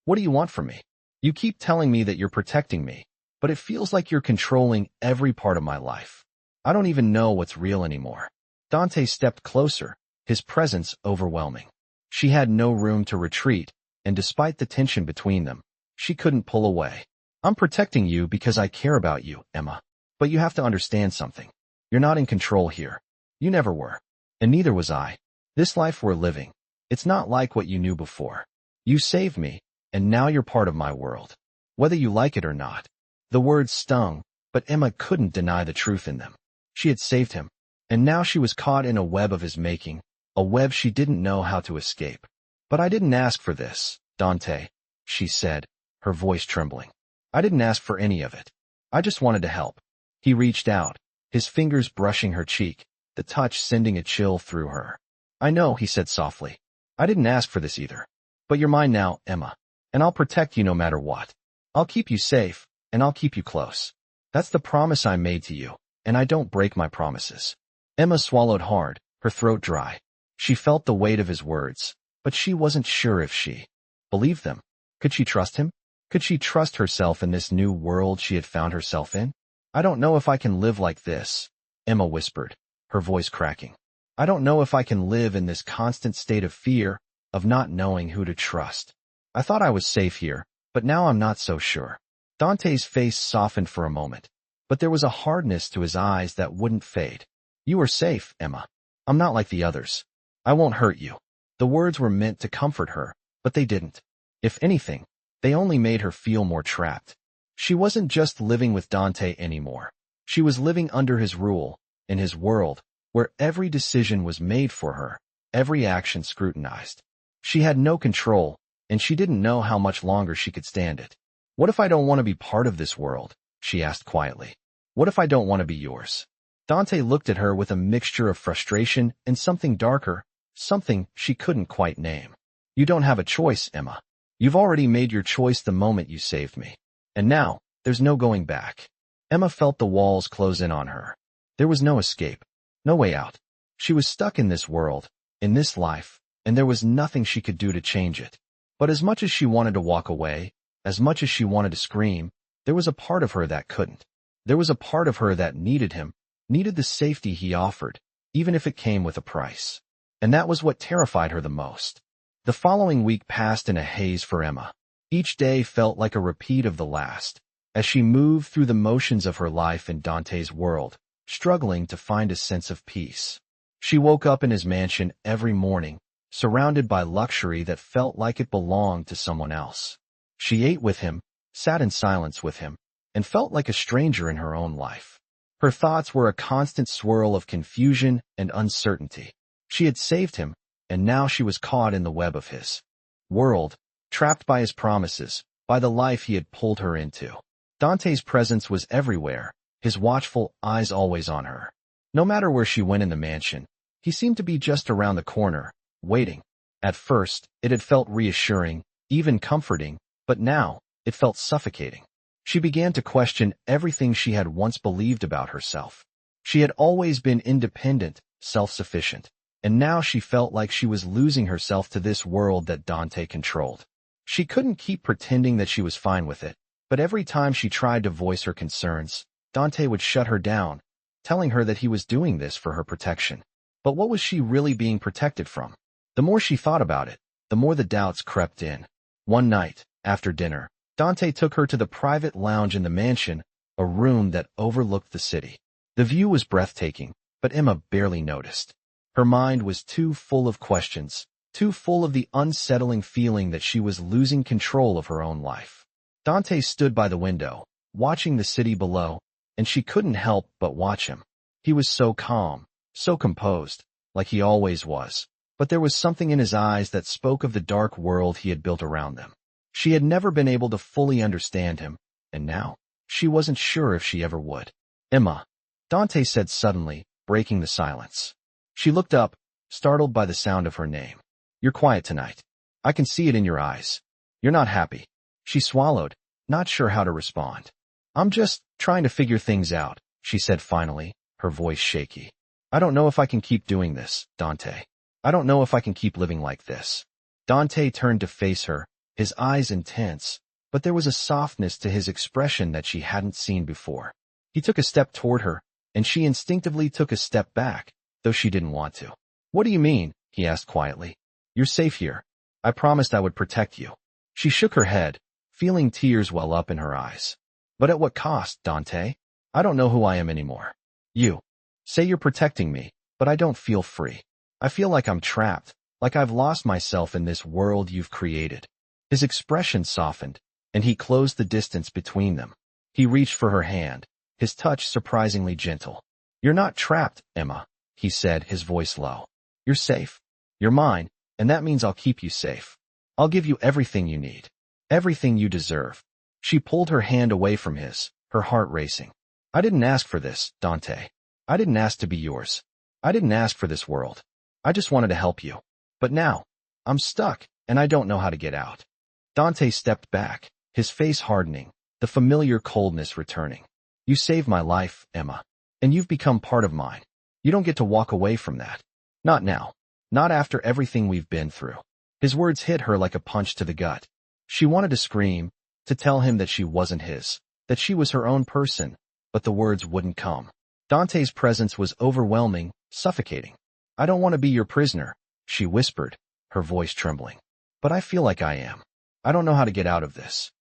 What do you want from me? You keep telling me that you're protecting me, but it feels like you're controlling every part of my life. I don't even know what's real anymore. Dante stepped closer, his presence overwhelming. She had no room to retreat, and despite the tension between them, she couldn't pull away. I'm protecting you because I care about you, Emma. But you have to understand something. You're not in control here. You never were. And neither was I. This life we're living, it's not like what you knew before. You saved me, and now you're part of my world. Whether you like it or not. The words stung, but Emma couldn't deny the truth in them. She had saved him, and now she was caught in a web of his making, a web she didn't know how to escape. But I didn't ask for this, Dante, she said, her voice trembling. I didn't ask for any of it. I just wanted to help. He reached out, his fingers brushing her cheek, the touch sending a chill through her. I know, he said softly. I didn't ask for this either. But you're mine now, Emma, and I'll protect you no matter what. I'll keep you safe, and I'll keep you close. That's the promise I made to you, and I don't break my promises. Emma swallowed hard, her throat dry. She felt the weight of his words, but she wasn't sure if she believed them. Could she trust him? Could she trust herself in this new world she had found herself in? I don't know if I can live like this, Emma whispered, her voice cracking. I don't know if I can live in this constant state of fear, of not knowing who to trust. I thought I was safe here, but now I'm not so sure. Dante's face softened for a moment, but there was a hardness to his eyes that wouldn't fade. You are safe, Emma. I'm not like the others. I won't hurt you. The words were meant to comfort her, but they didn't. If anything, they only made her feel more trapped. She wasn't just living with Dante anymore. She was living under his rule, in his world, where every decision was made for her, every action scrutinized. She had no control, and she didn't know how much longer she could stand it. What if I don't want to be part of this world? She asked quietly. What if I don't want to be yours? Dante looked at her with a mixture of frustration and something darker, something she couldn't quite name. You don't have a choice, Emma. You've already made your choice the moment you saved me. And now, there's no going back. Emma felt the walls close in on her. There was no escape, no way out. She was stuck in this world, in this life, and there was nothing she could do to change it. But as much as she wanted to walk away, as much as she wanted to scream, there was a part of her that couldn't. There was a part of her that needed him, needed the safety he offered, even if it came with a price. And that was what terrified her the most. The following week passed in a haze for Emma. Each day felt like a repeat of the last, as she moved through the motions of her life in Dante's world, struggling to find a sense of peace. She woke up in his mansion every morning, surrounded by luxury that felt like it belonged to someone else. She ate with him, sat in silence with him, and felt like a stranger in her own life. Her thoughts were a constant swirl of confusion and uncertainty. She had saved him, and now she was caught in the web of his world, trapped by his promises, by the life he had pulled her into. Dante's presence was everywhere, his watchful eyes always on her. No matter where she went in the mansion, he seemed to be just around the corner, waiting. At first, it had felt reassuring, even comforting, but now, it felt suffocating. She began to question everything she had once believed about herself. She had always been independent, self-sufficient, and now she felt like she was losing herself to this world that Dante controlled. She couldn't keep pretending that she was fine with it, but every time she tried to voice her concerns, Dante would shut her down, telling her that he was doing this for her protection. But what was she really being protected from? The more she thought about it, the more the doubts crept in. One night, after dinner, Dante took her to the private lounge in the mansion, a room that overlooked the city. The view was breathtaking, but Emma barely noticed. Her mind was too full of questions, too full of the unsettling feeling that she was losing control of her own life. Dante stood by the window, watching the city below, and she couldn't help but watch him. He was so calm, so composed, like he always was, but there was something in his eyes that spoke of the dark world he had built around them. She had never been able to fully understand him, and now, she wasn't sure if she ever would. Emma, Dante said suddenly, breaking the silence. She looked up, startled by the sound of her name. You're quiet tonight. I can see it in your eyes. You're not happy. She swallowed, not sure how to respond. I'm just trying to figure things out, she said finally, her voice shaky. I don't know if I can keep doing this, Dante. I don't know if I can keep living like this. Dante turned to face her, his eyes intense, but there was a softness to his expression that she hadn't seen before. He took a step toward her, and she instinctively took a step back, though she didn't want to. What do you mean? He asked quietly. You're safe here. I promised I would protect you. She shook her head, feeling tears well up in her eyes. But at what cost, Dante? I don't know who I am anymore. You say you're protecting me, but I don't feel free. I feel like I'm trapped, like I've lost myself in this world you've created. His expression softened, and he closed the distance between them. He reached for her hand, his touch surprisingly gentle. "You're not trapped, Emma," he said, his voice low. "You're safe. You're mine, and that means I'll keep you safe. I'll give you everything you need. Everything you deserve." She pulled her hand away from his, her heart racing. "I didn't ask for this, Dante. I didn't ask to be yours. I didn't ask for this world. I just wanted to help you. But now, I'm stuck, and I don't know how to get out." Dante stepped back, his face hardening, the familiar coldness returning. "You saved my life, Emma. And you've become part of mine. You don't get to walk away from that. Not now. Not after everything we've been through." His words hit her like a punch to the gut. She wanted to scream, to tell him that she wasn't his, that she was her own person, but the words wouldn't come. Dante's presence was overwhelming, suffocating. "I don't want to be your prisoner," she whispered, her voice trembling. "But I feel like I am. I don't know how to get out of this."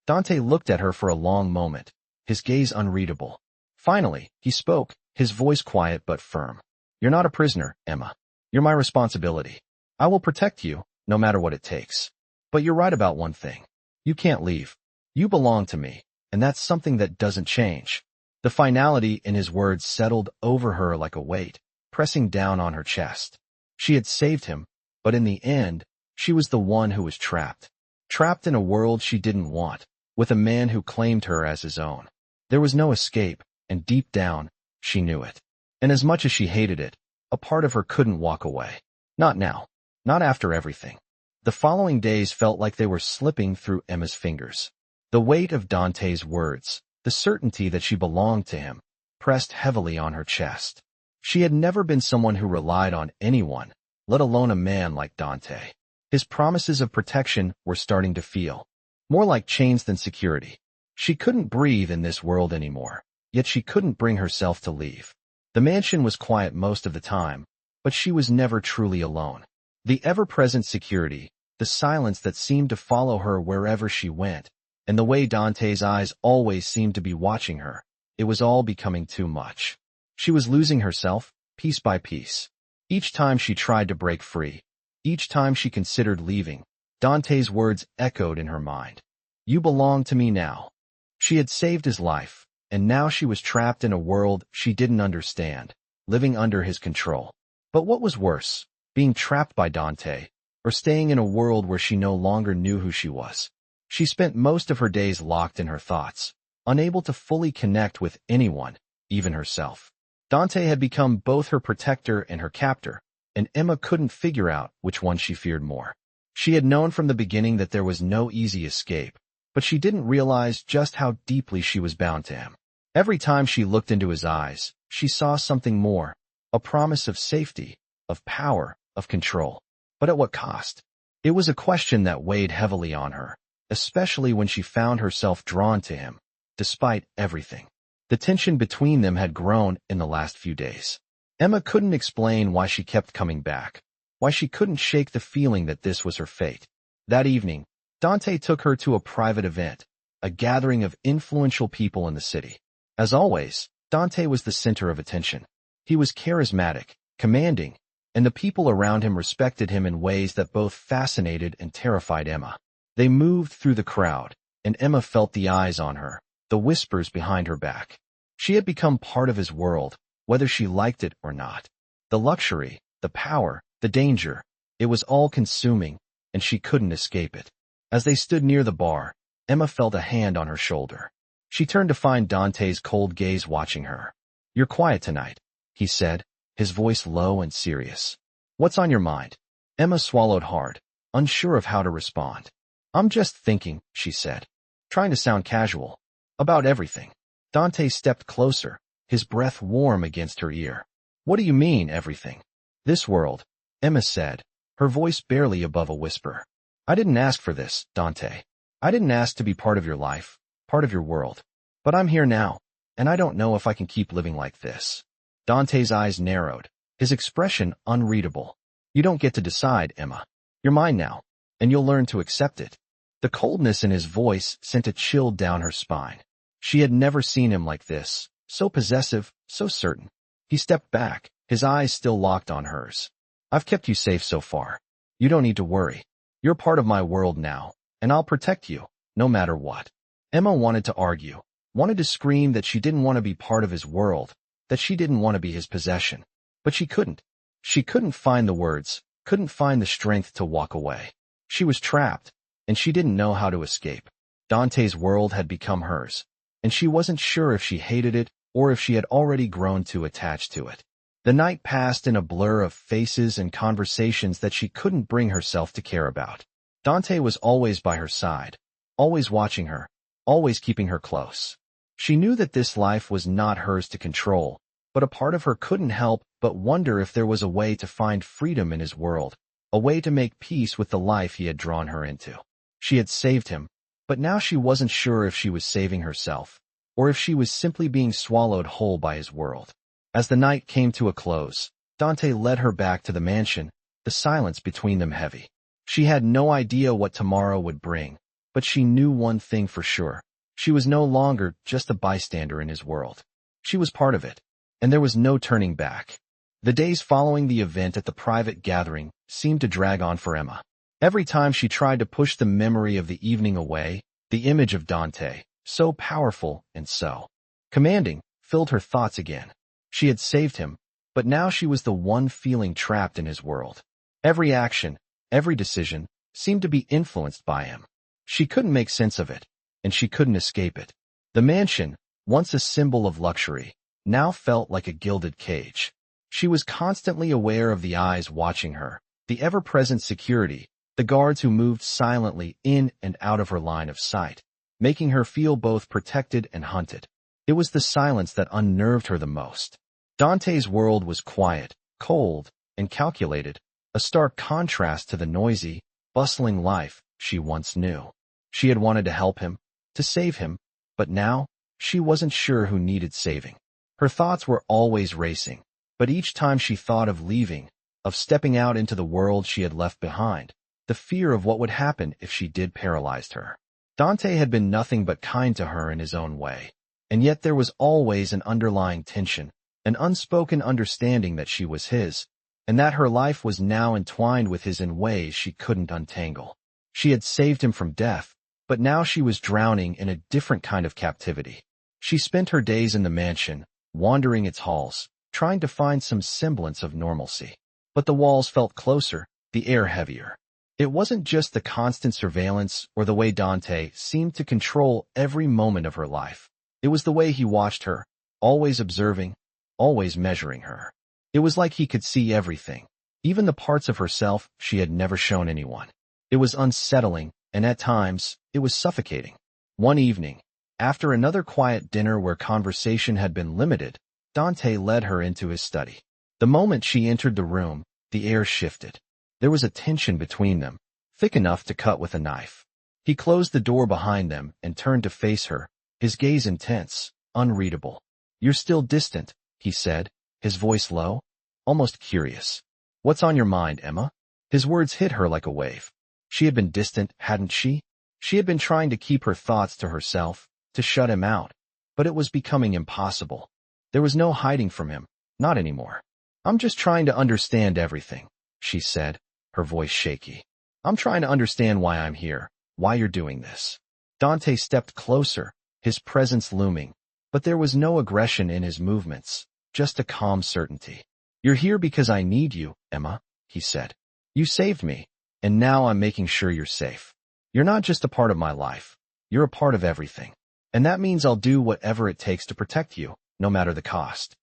Dante looked at her for a long moment, his gaze unreadable. Finally, he spoke, his voice quiet but firm. "You're not a prisoner, Emma. You're my responsibility. I will protect you, no matter what it takes. But you're right about one thing. You can't leave. You belong to me, and that's something that doesn't change." The finality in his words settled over her like a weight, pressing down on her chest. She had saved him, but in the end, she was the one who was trapped. Trapped in a world she didn't want, with a man who claimed her as his own. There was no escape, and deep down, she knew it. And as much as she hated it, a part of her couldn't walk away. Not now. Not after everything. The following days felt like they were slipping through Emma's fingers. The weight of Dante's words, the certainty that she belonged to him, pressed heavily on her chest. She had never been someone who relied on anyone, let alone a man like Dante. His promises of protection were starting to feel more like chains than security. She couldn't breathe in this world anymore, yet she couldn't bring herself to leave. The mansion was quiet most of the time, but she was never truly alone. The ever-present security, the silence that seemed to follow her wherever she went, and the way Dante's eyes always seemed to be watching her, it was all becoming too much. She was losing herself, piece by piece. Each time she tried to break free, each time she considered leaving, Dante's words echoed in her mind. "You belong to me now." She had saved his life, and now she was trapped in a world she didn't understand, living under his control. But what was worse, being trapped by Dante, or staying in a world where she no longer knew who she was? She spent most of her days locked in her thoughts, unable to fully connect with anyone, even herself. Dante had become both her protector and her captor, and Emma couldn't figure out which one she feared more. She had known from the beginning that there was no easy escape, but she didn't realize just how deeply she was bound to him. Every time she looked into his eyes, she saw something more, a promise of safety, of power, of control. But at what cost? It was a question that weighed heavily on her, especially when she found herself drawn to him, despite everything. The tension between them had grown in the last few days. Emma couldn't explain why she kept coming back, why she couldn't shake the feeling that this was her fate. That evening, Dante took her to a private event, a gathering of influential people in the city. As always, Dante was the center of attention. He was charismatic, commanding, and the people around him respected him in ways that both fascinated and terrified Emma. They moved through the crowd, and Emma felt the eyes on her, the whispers behind her back. She had become part of his world, whether she liked it or not. The luxury, the power, the danger, it was all consuming, and she couldn't escape it. As they stood near the bar, Emma felt a hand on her shoulder. She turned to find Dante's cold gaze watching her. "You're quiet tonight," he said, his voice low and serious. "What's on your mind?" Emma swallowed hard, unsure of how to respond. "I'm just thinking," she said, trying to sound casual, "about everything." Dante stepped closer, his breath warm against her ear. "What do you mean, everything?" "This world," Emma said, her voice barely above a whisper. "I didn't ask for this, Dante. I didn't ask to be part of your life, part of your world. But I'm here now, and I don't know if I can keep living like this." Dante's eyes narrowed, his expression unreadable. "You don't get to decide, Emma. You're mine now, and you'll learn to accept it." The coldness in his voice sent a chill down her spine. She had never seen him like this, so possessive, so certain. He stepped back, his eyes still locked on hers. "I've kept you safe so far. You don't need to worry. You're part of my world now, and I'll protect you, no matter what." Emma wanted to argue, wanted to scream that she didn't want to be part of his world, that she didn't want to be his possession. But she couldn't. She couldn't find the words, couldn't find the strength to walk away. She was trapped, and she didn't know how to escape. Dante's world had become hers, and she wasn't sure if she hated it or if she had already grown too attached to it. The night passed in a blur of faces and conversations that she couldn't bring herself to care about. Dante was always by her side, always watching her, always keeping her close. She knew that this life was not hers to control, but a part of her couldn't help but wonder if there was a way to find freedom in his world, a way to make peace with the life he had drawn her into. She had saved him, but now she wasn't sure if she was saving herself, or if she was simply being swallowed whole by his world. As the night came to a close, Dante led her back to the mansion, the silence between them heavy. She had no idea what tomorrow would bring, but she knew one thing for sure. She was no longer just a bystander in his world. She was part of it, and there was no turning back. The days following the event at the private gathering seemed to drag on for Emma. Every time she tried to push the memory of the evening away, the image of Dante, so powerful and so commanding, filled her thoughts again. She had saved him, but now she was the one feeling trapped in his world. Every action, every decision, seemed to be influenced by him. She couldn't make sense of it, and she couldn't escape it. The mansion, once a symbol of luxury, now felt like a gilded cage. She was constantly aware of the eyes watching her, the ever-present security, the guards who moved silently in and out of her line of sight, making her feel both protected and hunted. It was the silence that unnerved her the most. Dante's world was quiet, cold, and calculated, a stark contrast to the noisy, bustling life she once knew. She had wanted to help him, to save him, but now, she wasn't sure who needed saving. Her thoughts were always racing, but each time she thought of leaving, of stepping out into the world she had left behind, the fear of what would happen if she did paralyzed her. Dante had been nothing but kind to her in his own way, and yet there was always an underlying tension, an unspoken understanding that she was his, and that her life was now entwined with his in ways she couldn't untangle. She had saved him from death, but now she was drowning in a different kind of captivity. She spent her days in the mansion, wandering its halls, trying to find some semblance of normalcy. But the walls felt closer, the air heavier. It wasn't just the constant surveillance or the way Dante seemed to control every moment of her life. It was the way he watched her, always observing, always measuring her. It was like he could see everything, even the parts of herself she had never shown anyone. It was unsettling, and at times, it was suffocating. One evening, after another quiet dinner where conversation had been limited, Dante led her into his study. The moment she entered the room, the air shifted. There was a tension between them, thick enough to cut with a knife. He closed the door behind them and turned to face her, his gaze intense, unreadable. "You're still distant," he said, his voice low, almost curious. "What's on your mind, Emma?" His words hit her like a wave. She had been distant, hadn't she? She had been trying to keep her thoughts to herself, to shut him out, but it was becoming impossible. There was no hiding from him, not anymore. "I'm just trying to understand everything," she said, her voice shaky. "I'm trying to understand why I'm here, why you're doing this." Dante stepped closer, his presence looming, but there was no aggression in his movements, just a calm certainty. "You're here because I need you, Emma," he said. "You saved me, and now I'm making sure you're safe. You're not just a part of my life, you're a part of everything. And that means I'll do whatever it takes to protect you, no matter the cost."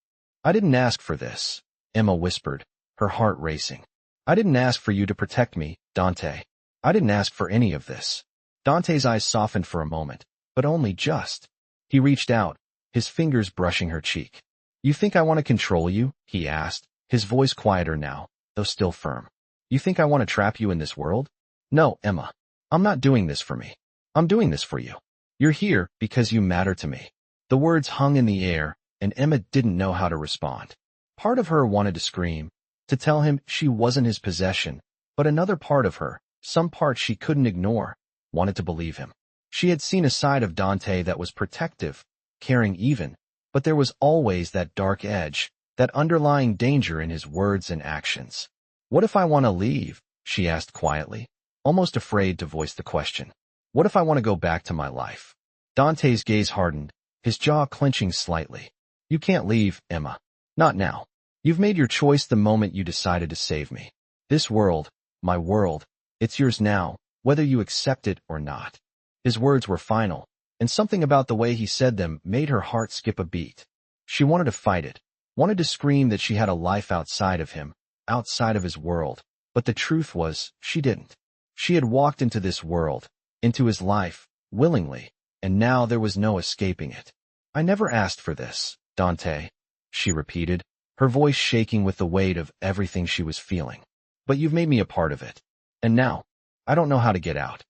"I didn't ask for this," Emma whispered, her heart racing. "I didn't ask for you to protect me, Dante. I didn't ask for any of this." Dante's eyes softened for a moment, but only just. He reached out, his fingers brushing her cheek. "You think I want to control you?" he asked, his voice quieter now, though still firm. "You think I want to trap you in this world? No, Emma. I'm not doing this for me. I'm doing this for you. You're here because you matter to me." The words hung in the air, and Emma didn't know how to respond. Part of her wanted to scream, to tell him she wasn't his possession, but another part of her, some part she couldn't ignore, wanted to believe him. She had seen a side of Dante that was protective, caring even, but there was always that dark edge, that underlying danger in his words and actions. "What if I want to leave?" she asked quietly, almost afraid to voice the question. "What if I want to go back to my life?" Dante's gaze hardened, his jaw clenching slightly. You can't leave, Emma. Not now. You've made your choice the moment you decided to save me. This world, my world, it's yours now, whether you accept it or not. His words were final, and something about the way he said them made her heart skip a beat. She wanted to fight it, wanted to scream that she had a life outside of him, outside of his world, but the truth was, she didn't. She had walked into this world, into his life, willingly, and now there was no escaping it. I never asked for this, Dante, she repeated, her voice shaking with the weight of everything she was feeling. But you've made me a part of it. And now, I don't know how to get out.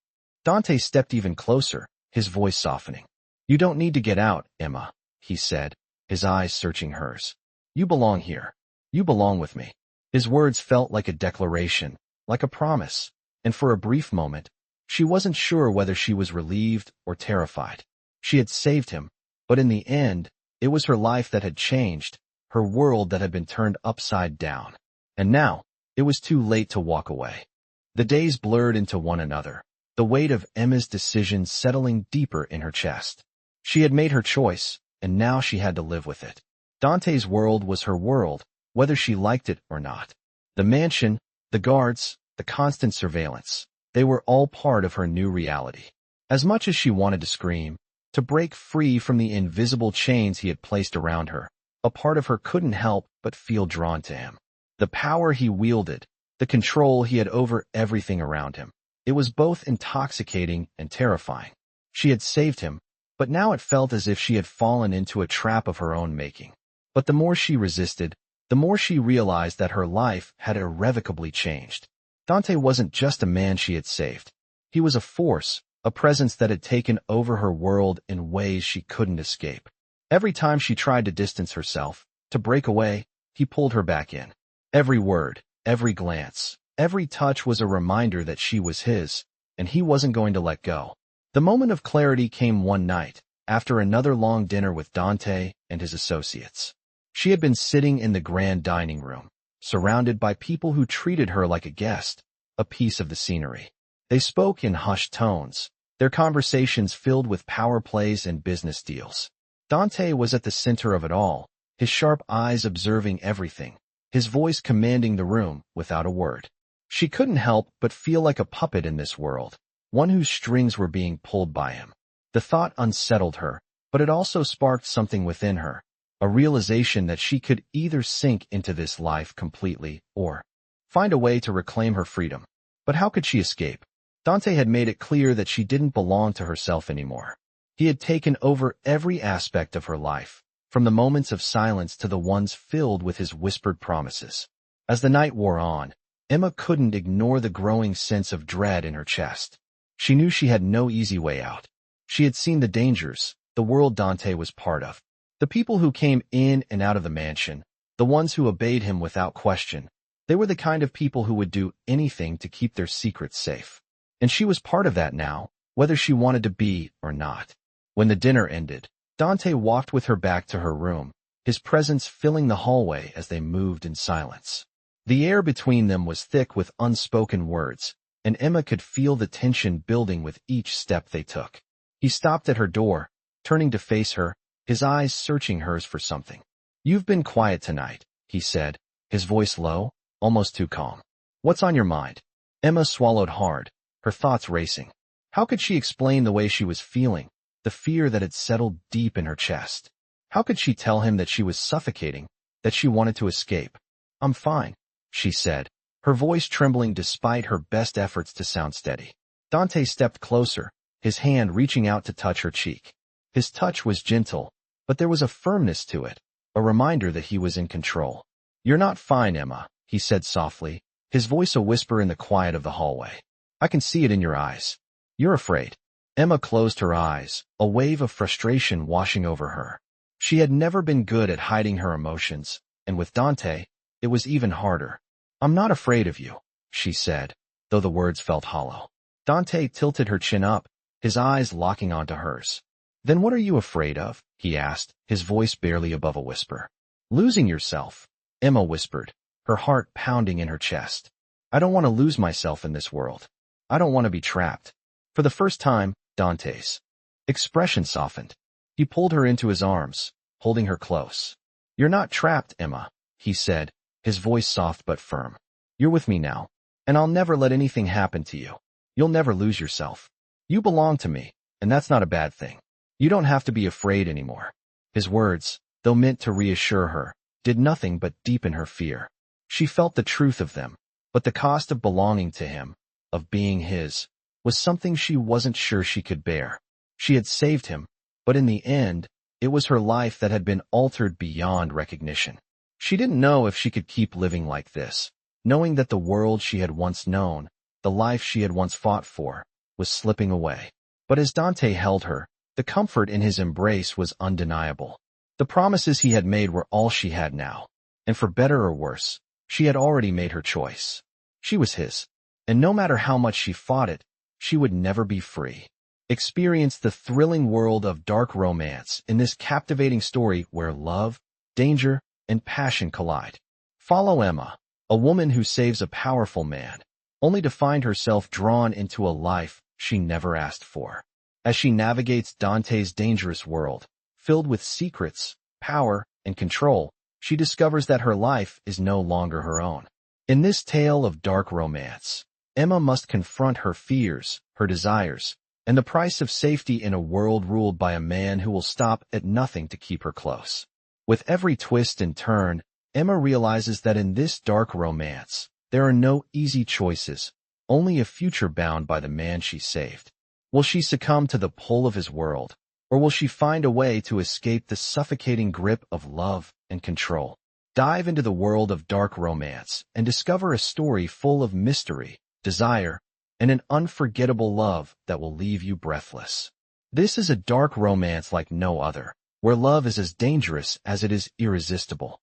Dante stepped even closer, his voice softening. You don't need to get out, Emma, he said, his eyes searching hers. You belong here. You belong with me. His words felt like a declaration, like a promise, and for a brief moment, she wasn't sure whether she was relieved or terrified. She had saved him, but in the end, it was her life that had changed, her world that had been turned upside down. And now, it was too late to walk away. The days blurred into one another, the weight of Emma's decision settling deeper in her chest. She had made her choice, and now she had to live with it. Dante's world was her world, whether she liked it or not. The mansion, the guards, the constant surveillance, they were all part of her new reality. As much as she wanted to scream, to break free from the invisible chains he had placed around her, a part of her couldn't help but feel drawn to him. The power he wielded, the control he had over everything around him, it was both intoxicating and terrifying. She had saved him, but now it felt as if she had fallen into a trap of her own making. But the more she resisted, the more she realized that her life had irrevocably changed. Dante wasn't just a man she had saved. He was a force, a presence that had taken over her world in ways she couldn't escape. Every time she tried to distance herself, to break away, he pulled her back in. Every word, every glance, every touch was a reminder that she was his, and he wasn't going to let go. The moment of clarity came one night, after another long dinner with Dante and his associates. She had been sitting in the grand dining room, surrounded by people who treated her like a guest, a piece of the scenery. They spoke in hushed tones, their conversations filled with power plays and business deals. Dante was at the center of it all, his sharp eyes observing everything, his voice commanding the room without a word. She couldn't help but feel like a puppet in this world, one whose strings were being pulled by him. The thought unsettled her, but it also sparked something within her, a realization that she could either sink into this life completely or find a way to reclaim her freedom. But how could she escape? Dante had made it clear that she didn't belong to herself anymore. He had taken over every aspect of her life, from the moments of silence to the ones filled with his whispered promises. As the night wore on, Emma couldn't ignore the growing sense of dread in her chest. She knew she had no easy way out. She had seen the dangers, the world Dante was part of. The people who came in and out of the mansion, the ones who obeyed him without question, they were the kind of people who would do anything to keep their secrets safe. And she was part of that now, whether she wanted to be or not. When the dinner ended, Dante walked with her back to her room, his presence filling the hallway as they moved in silence. The air between them was thick with unspoken words, and Emma could feel the tension building with each step they took. He stopped at her door, turning to face her, his eyes searching hers for something. You've been quiet tonight, he said, his voice low, almost too calm. What's on your mind? Emma swallowed hard, her thoughts racing. How could she explain the way she was feeling, the fear that had settled deep in her chest? How could she tell him that she was suffocating, that she wanted to escape? I'm fine, she said, her voice trembling despite her best efforts to sound steady. Dante stepped closer, his hand reaching out to touch her cheek. His touch was gentle, but there was a firmness to it, a reminder that he was in control. You're not fine, Emma, he said softly, his voice a whisper in the quiet of the hallway. I can see it in your eyes. You're afraid. Emma closed her eyes, a wave of frustration washing over her. She had never been good at hiding her emotions, and with Dante, it was even harder. I'm not afraid of you, she said, though the words felt hollow. Dante tilted her chin up, his eyes locking onto hers. Then what are you afraid of? He asked, his voice barely above a whisper. Losing yourself, Emma whispered, her heart pounding in her chest. I don't want to lose myself in this world. I don't want to be trapped. For the first time, Dante's expression softened. He pulled her into his arms, holding her close. "You're not trapped, Emma," he said, his voice soft but firm. "You're with me now, and I'll never let anything happen to you. You'll never lose yourself. You belong to me, and that's not a bad thing. You don't have to be afraid anymore." His words, though meant to reassure her, did nothing but deepen her fear. She felt the truth of them, but the cost of belonging to him, of being his, was something she wasn't sure she could bear. She had saved him, but in the end, it was her life that had been altered beyond recognition. She didn't know if she could keep living like this, knowing that the world she had once known, the life she had once fought for, was slipping away. But as Dante held her, the comfort in his embrace was undeniable. The promises he had made were all she had now, and for better or worse, she had already made her choice. She was his, and no matter how much she fought it, she would never be free. Experience the thrilling world of dark romance in this captivating story where love, danger, and passion collide. Follow Emma, a woman who saves a powerful man, only to find herself drawn into a life she never asked for. As she navigates Dante's dangerous world, filled with secrets, power, and control, she discovers that her life is no longer her own. In this tale of dark romance, Emma must confront her fears, her desires, and the price of safety in a world ruled by a man who will stop at nothing to keep her close. With every twist and turn, Emma realizes that in this dark romance, there are no easy choices, only a future bound by the man she saved. Will she succumb to the pull of his world, or will she find a way to escape the suffocating grip of love and control? Dive into the world of dark romance and discover a story full of mystery, desire, and an unforgettable love that will leave you breathless. This is a dark romance like no other, where love is as dangerous as it is irresistible.